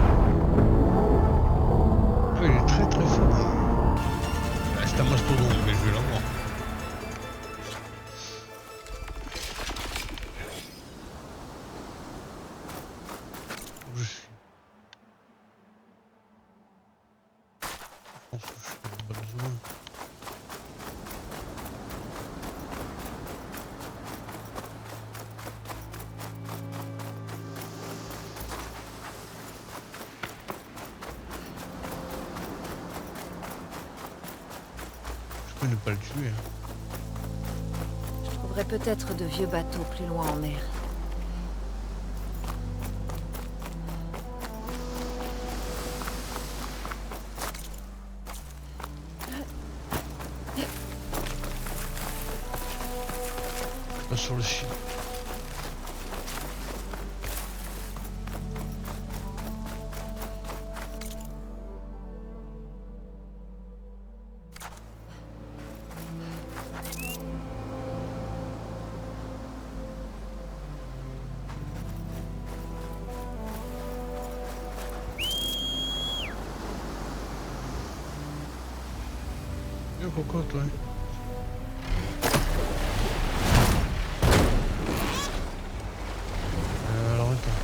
il est très très fort. Ah, c'est un mastodonte, mais je vais l'avoir. Où je suis. Je pense que je suis dans la bonne zone. Je peux ne pas le tuer. Je trouverais peut-être de vieux bateaux plus loin en mer. Pas sur le chien. Une cocotte, ouais. Alors attends.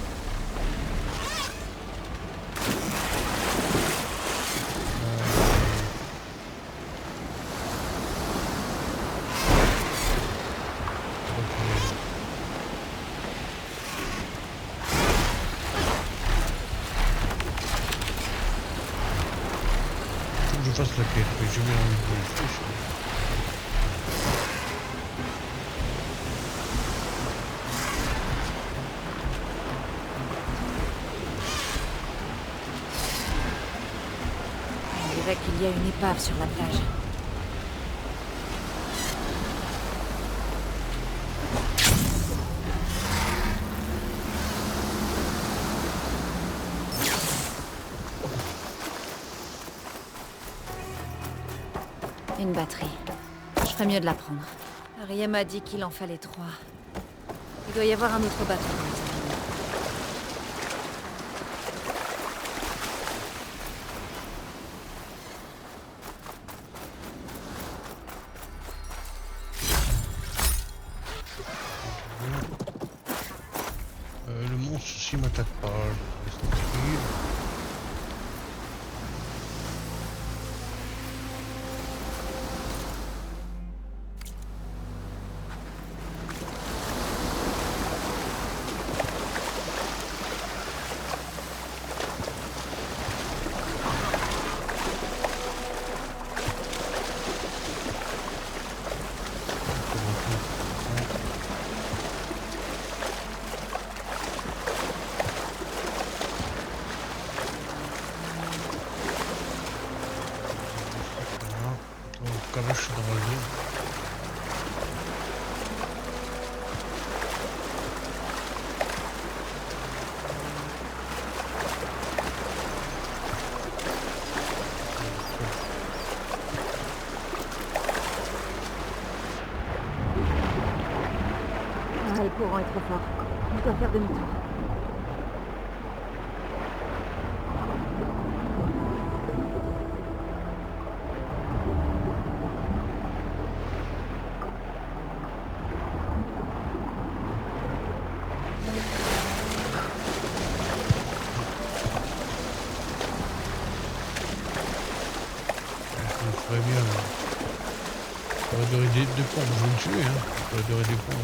Faut que je fasse la quête, mais j'ai mis envie de le faire. On dirait qu'il y a une épave sur la plage. Une batterie. Je ferais mieux de la prendre. Ria m'a dit qu'il en fallait 3. Il doit y avoir un autre bateau dans les espions. Le monstre s'il m'attaque pas, je vais laisse tranquille. le courant est trop fort. Je dois faire demi-tour. Ça me ferait bien. Ça aurait duré des points, je vais le tuer, hein. Ça aurait duré des points.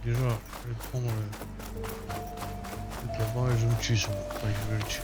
Déjà, je vais prendre le truc là-bas et je vais le tuer sur moi. Enfin, je vais le tuer.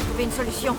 Trouver une solution.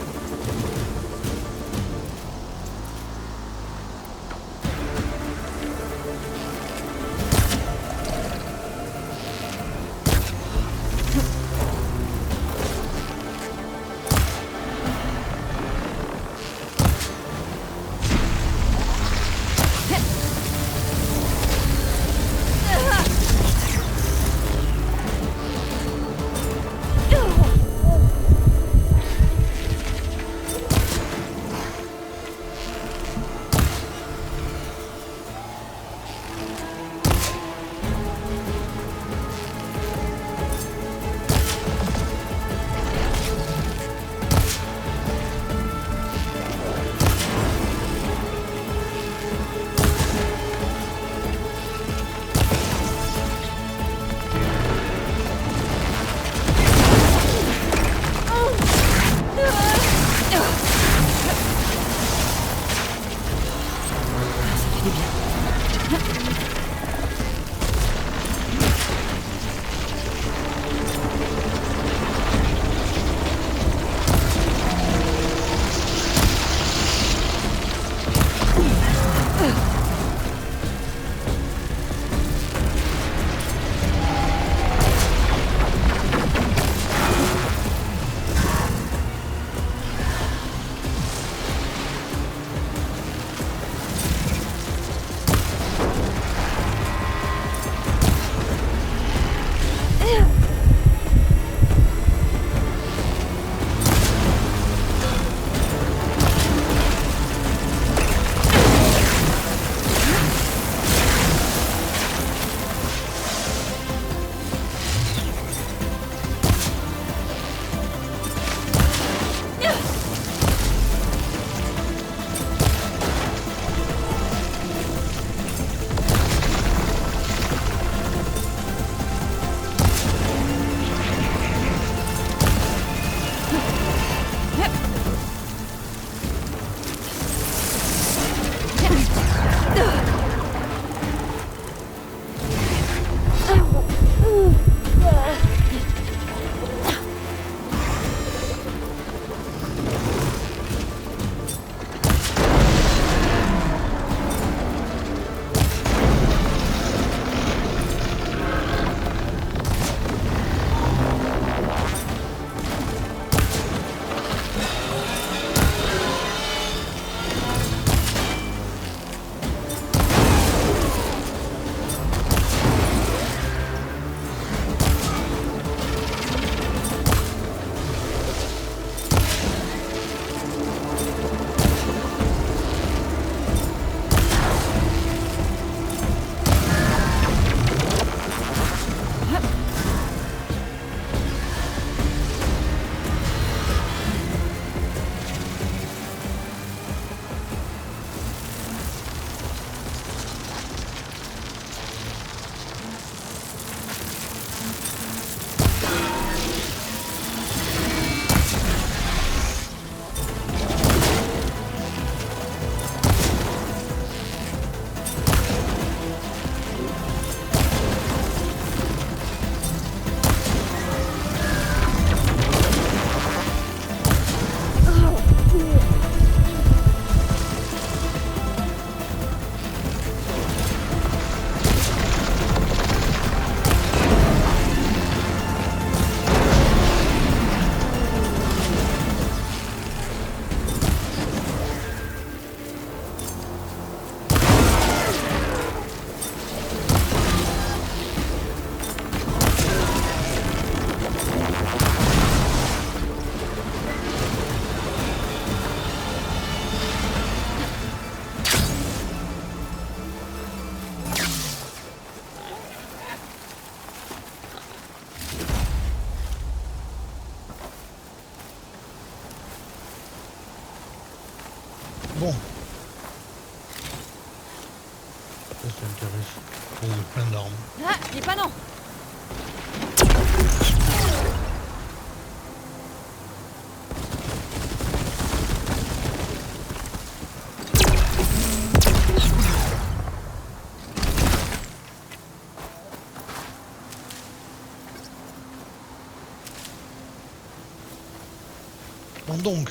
Bon. Ça c'est intéressant. Oh, il y a plein d'armes. Ah, dis pas non. Bon donc.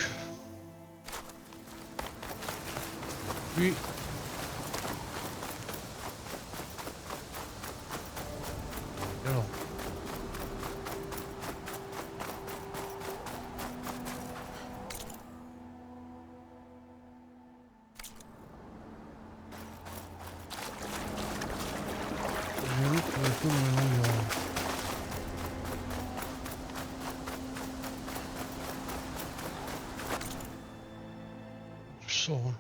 Puis. Et alors. Je sors. Hein.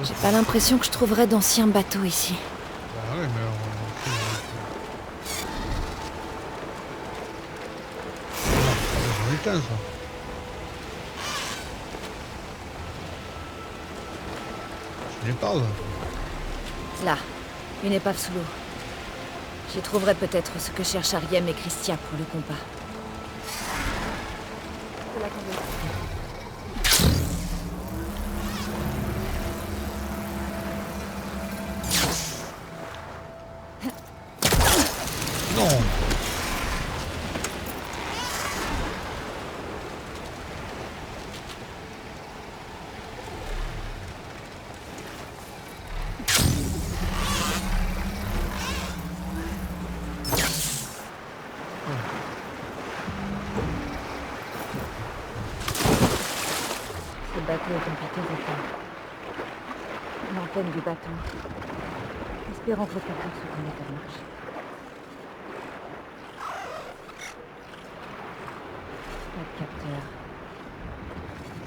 J'ai pas l'impression que je trouverais d'anciens bateaux ici. Bah ouais, mais alors, j'en éteins ça. Je l'ai pas là. Là, une épave sous l'eau. J'y trouverai peut-être ce que cherchent Ariem et Christia pour le compas. Non. Ce bateau est en piteux état. L'antenne du bateau. Espérons que le capteur se remette en marche. Pas de capteur.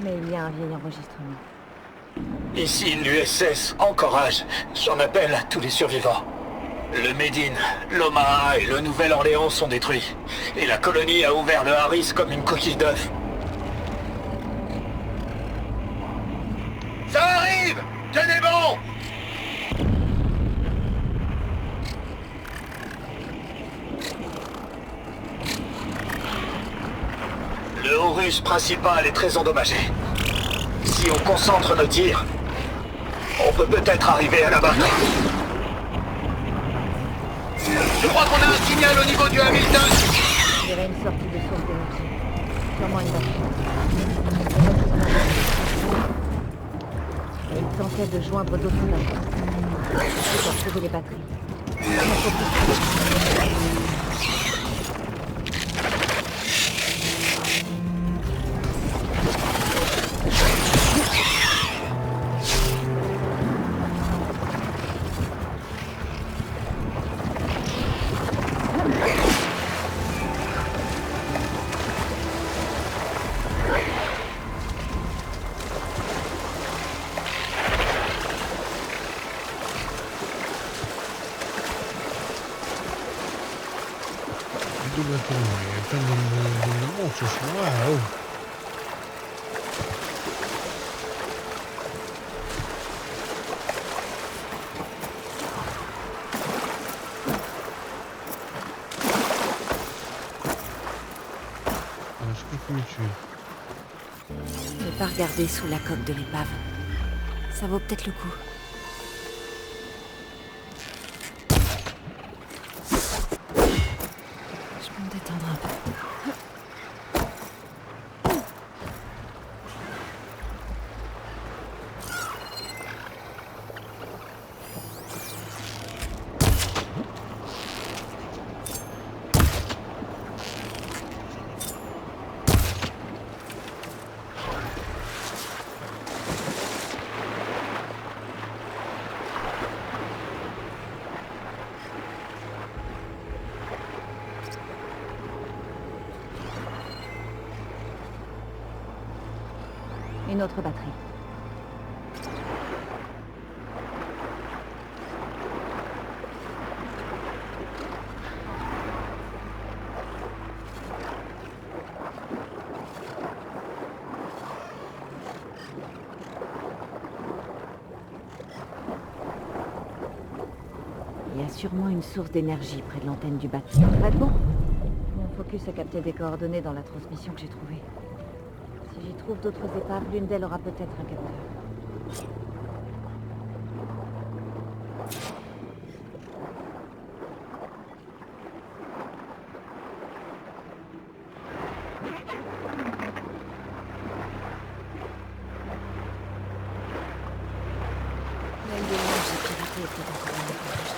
Mais il y a un vieil enregistrement. Ici l'USS Encourage. J'en appelle à tous les survivants. Le Médine, l'Omaha et le Nouvel-Orléans sont détruits. Et la colonie a ouvert le Harris comme une coquille d'œuf. Ça arrive! Tenez bon! Le Horus principal est très endommagé. Si on concentre nos tirs, on peut peut-être arriver à l'abattre. Je crois qu'on a un signal au niveau du Hamilton. Il y aurait une sortie de source d'énergie. Sûrement une batterie. Et il tentait de joindre d'autres bateaux. C'est pour trouver les batteries. Il y a plein de monstres, je suis là, oh. Est-ce que je peux les tuer? Je vais pas regarder sous la coque de l'épave. Ça vaut peut-être le coup. Je peux me détendre un peu. une autre batterie. Il y a sûrement une source d'énergie près de l'antenne du bateau. Pas de bon? Mon focus a capté des coordonnées dans la transmission que j'ai trouvée. Si j'y trouve d'autres épaves, l'une d'elles aura peut-être un capteur. L'un des manches j'ai piraté est peut-être encore un étage.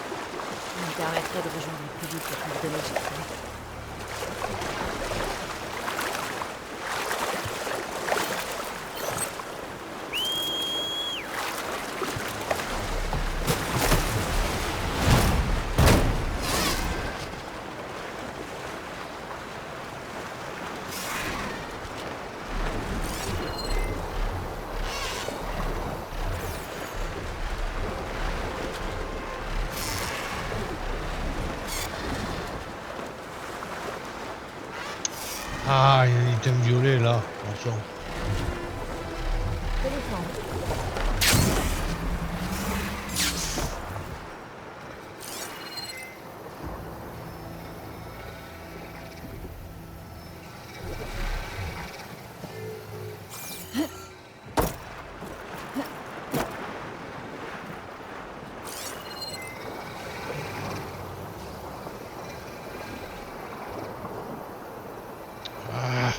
Ça me permettrait de rejoindre plus vite les coordonnées que j'ai trouvées. Ah, il y a un item violet là, attention. Ah.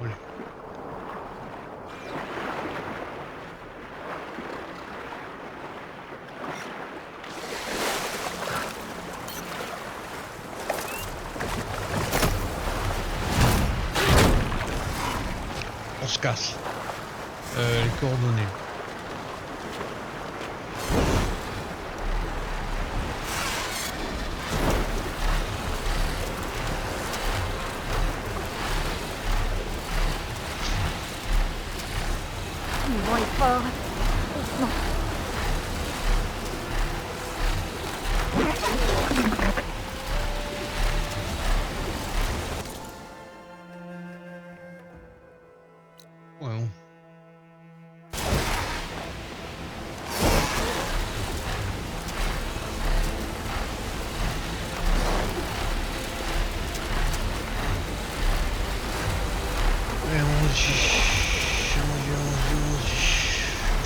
Oui. On se casse. Les coordonnées. Le vent est fort. Doucement. Ouais.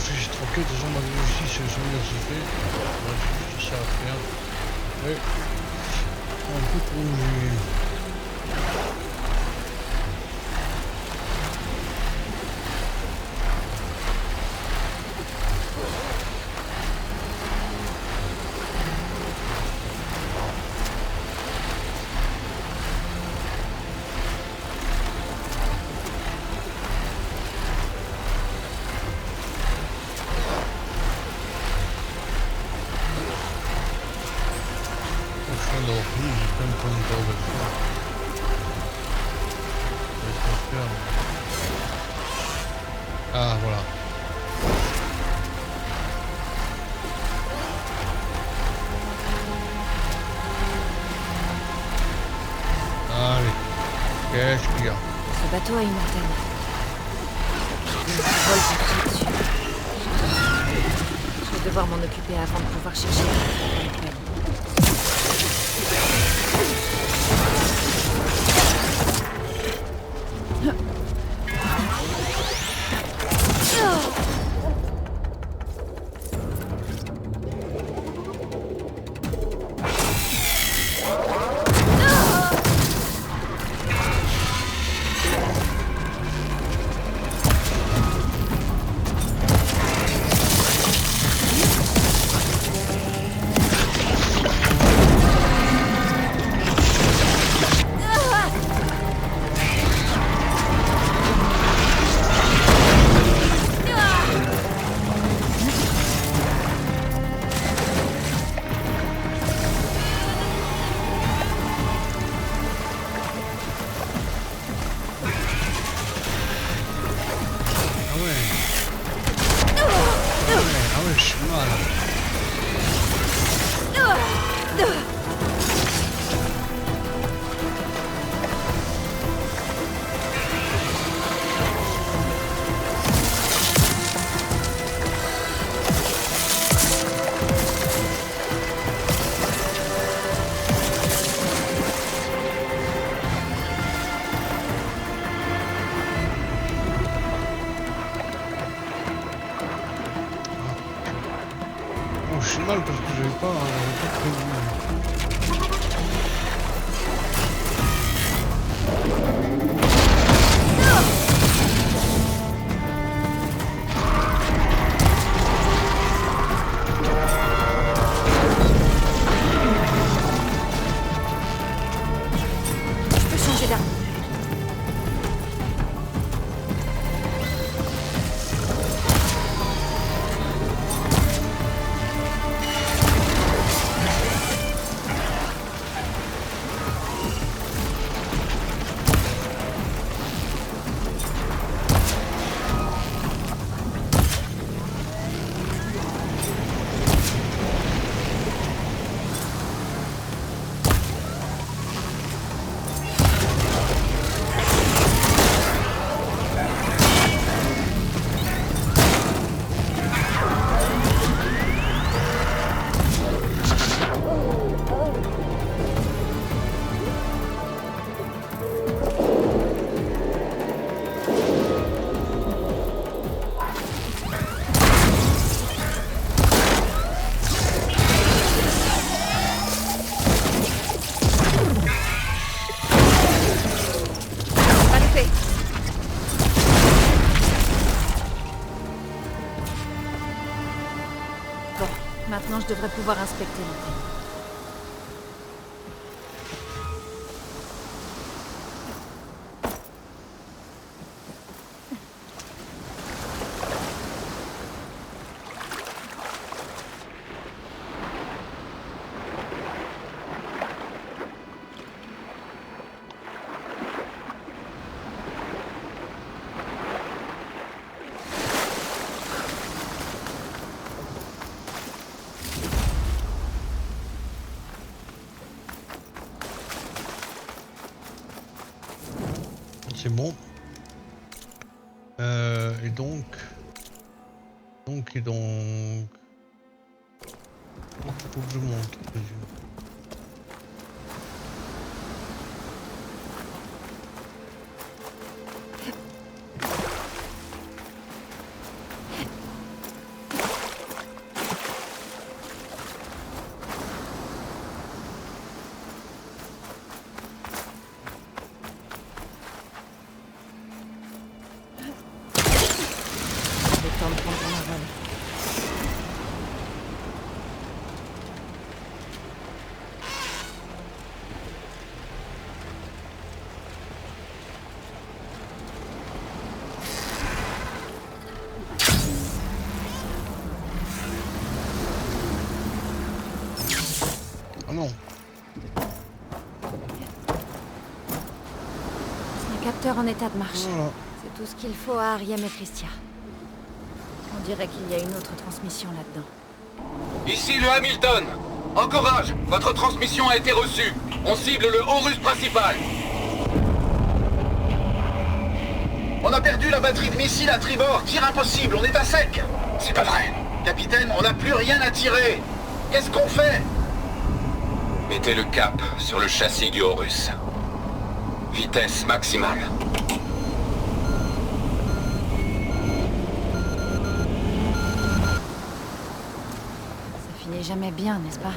J'ai troqué des gens m'avaient aussi ce souvenir se fait. Ouais, ça va faire. Ouais. Un peu prolongé. Alors, oui, j'ai plein de points d'interrogation. Qu'est-ce qu'on fait, ah, voilà. Allez, qu'est-ce qu'il y a? Ce bateau a une antenne. Je vole sur dessus. Je vais devoir m'en occuper avant de pouvoir chercher. Voilà. Bon, je suis mal parce que j'avais pas prévu. Je peux changer d'arme. Pas loupé. Bon, maintenant je devrais pouvoir inspecter l'antenne. C'est bon. Et donc... Donc... Faut que je monte, je présume. Le temps de prendre un envol. Ah non. Un capteur en état de marche. Voilà. C'est tout ce qu'il faut à Ariem et Christia. On dirait qu'il y a une autre transmission là-dedans. Ici le Hamilton. Encourage, votre transmission a été reçue. On cible le Horus principal. On a perdu la batterie de missile à tribord. Tir impossible, on est à sec. C'est pas vrai. Capitaine, on n'a plus rien à tirer. Qu'est-ce qu'on fait? Mettez le cap sur le châssis du Horus. Vitesse maximale. Ça finit jamais bien, n'est-ce pas?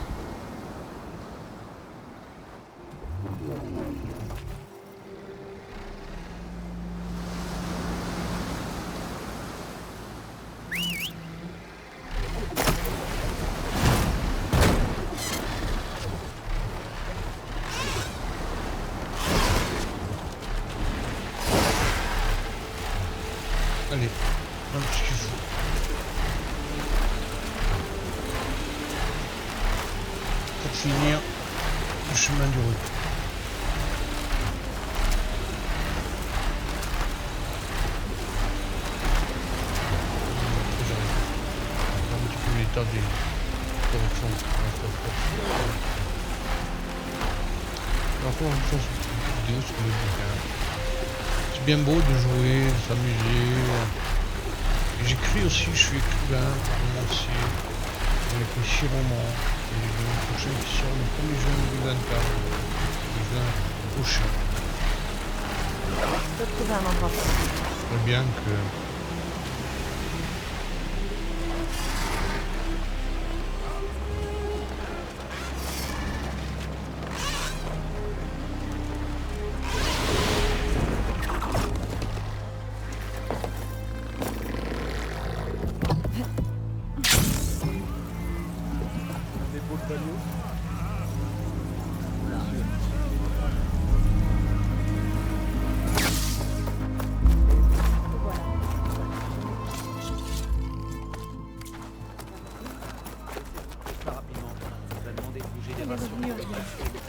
Allez, un petit qu'il faut. Pour finir le chemin du retour. Un petit peu les l'état des corrections. Encore une chose sur cette vidéo, sur le bouquin. C'est bien beau de jouer, de s'amuser. J'écris aussi, je suis écrivain, romancier. J'ai écrit 6 romans. Et le prochain qui sort le 1er juin 2024. Le juin prochain. Je peux trouver un endroit pour ça. Très bien que...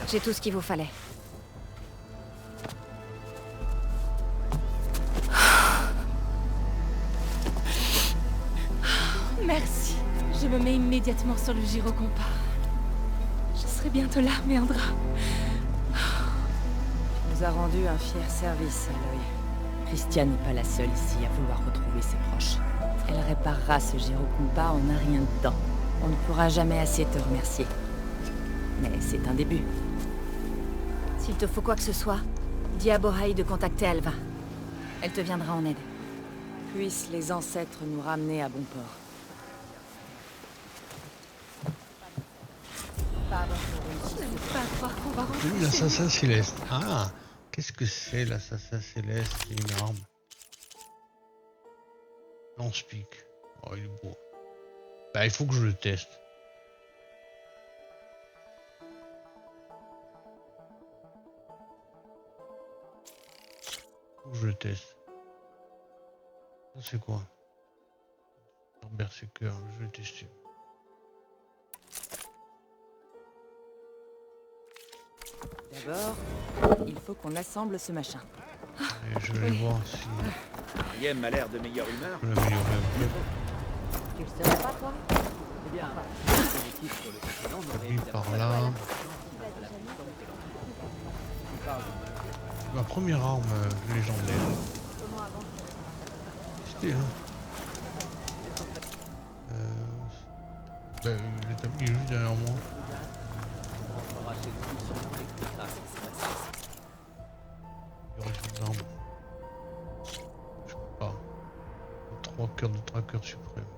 J'ai tout ce qu'il vous fallait. Merci. Je me mets immédiatement sur le gyrocompas. Je serai bientôt là, Méandra. Tu nous as rendu un fier service, Aloy. Christiane n'est pas la seule ici à vouloir retrouver ses proches. Elle réparera ce gyrocompas en un rien de temps. On ne pourra jamais assez te remercier. Mais c'est un début. S'il te faut quoi que ce soit, dis à Boraï de contacter Alva. Elle te viendra en aide. Puissent les ancêtres nous ramener à bon port. Je n'arrive pas à croire qu'on va rentrer. Oui, l'assassin céleste. Ah, qu'est-ce que c'est l'assassin céleste? C'est une arme. Lance-pique. Oh, il est beau. Bah, il faut que je le teste. Faut que je le teste. Ça, c'est quoi? Berserker, je vais le tester. D'abord, il faut qu'on assemble ce machin. Et je vais voir si Riem a l'air de meilleure humeur. je peux l'améliorer un peu. Tu le serais pas, toi? Eh bien, le primitif sur le continent n'aurait Lui évidemment par pas là. la même chance à la puissance de l'Empire. Ma première arme légendaire. C'était hein. Il est juste derrière moi. On fera chez nous sur toutes les traces qui s'est passé. Il y aurait une arme. Je peux pas. 3 cœurs de tracker suprême.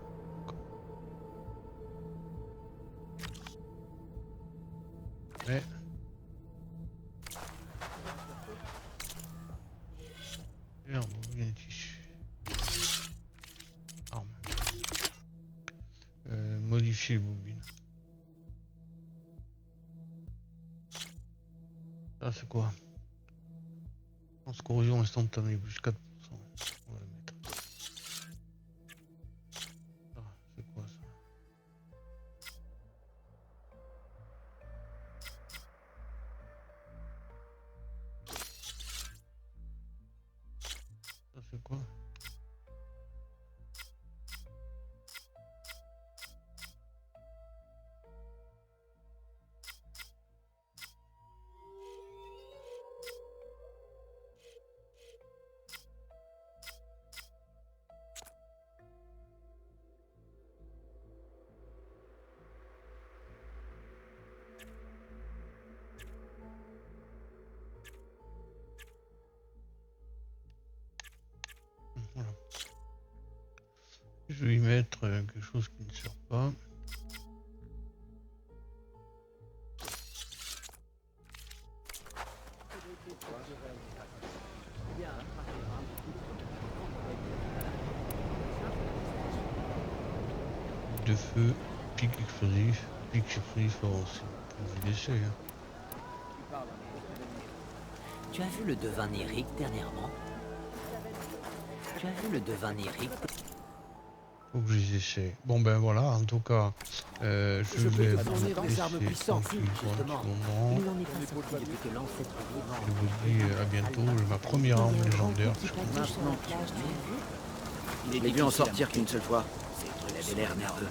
Mais... Merde, il y a un tissu. Arme. Modifier les bobines. Ça c'est quoi? Corrosion instantanée, plus 4%. On va le mettre. Ah, c'est quoi ça? Ça c'est quoi? Voilà. Je vais y mettre quelque chose qui ne sert pas. De feu, pic explosif aussi. Je vais laisser. Hein. Tu as vu le devin Eric dernièrement? Tu as vu le devin Eric? Faut que je les essaie. Bon ben voilà, en tout cas, je vais fournir vous des armes laisser puissantes, tranquille pour un petit moment. Il n'en est pas sorti depuis que l'ancêtre vivant. Je vous dis à bientôt. Ma première arme légendaire. Il est dû en sortir qu'une seule fois. Il avait l'air nerveux.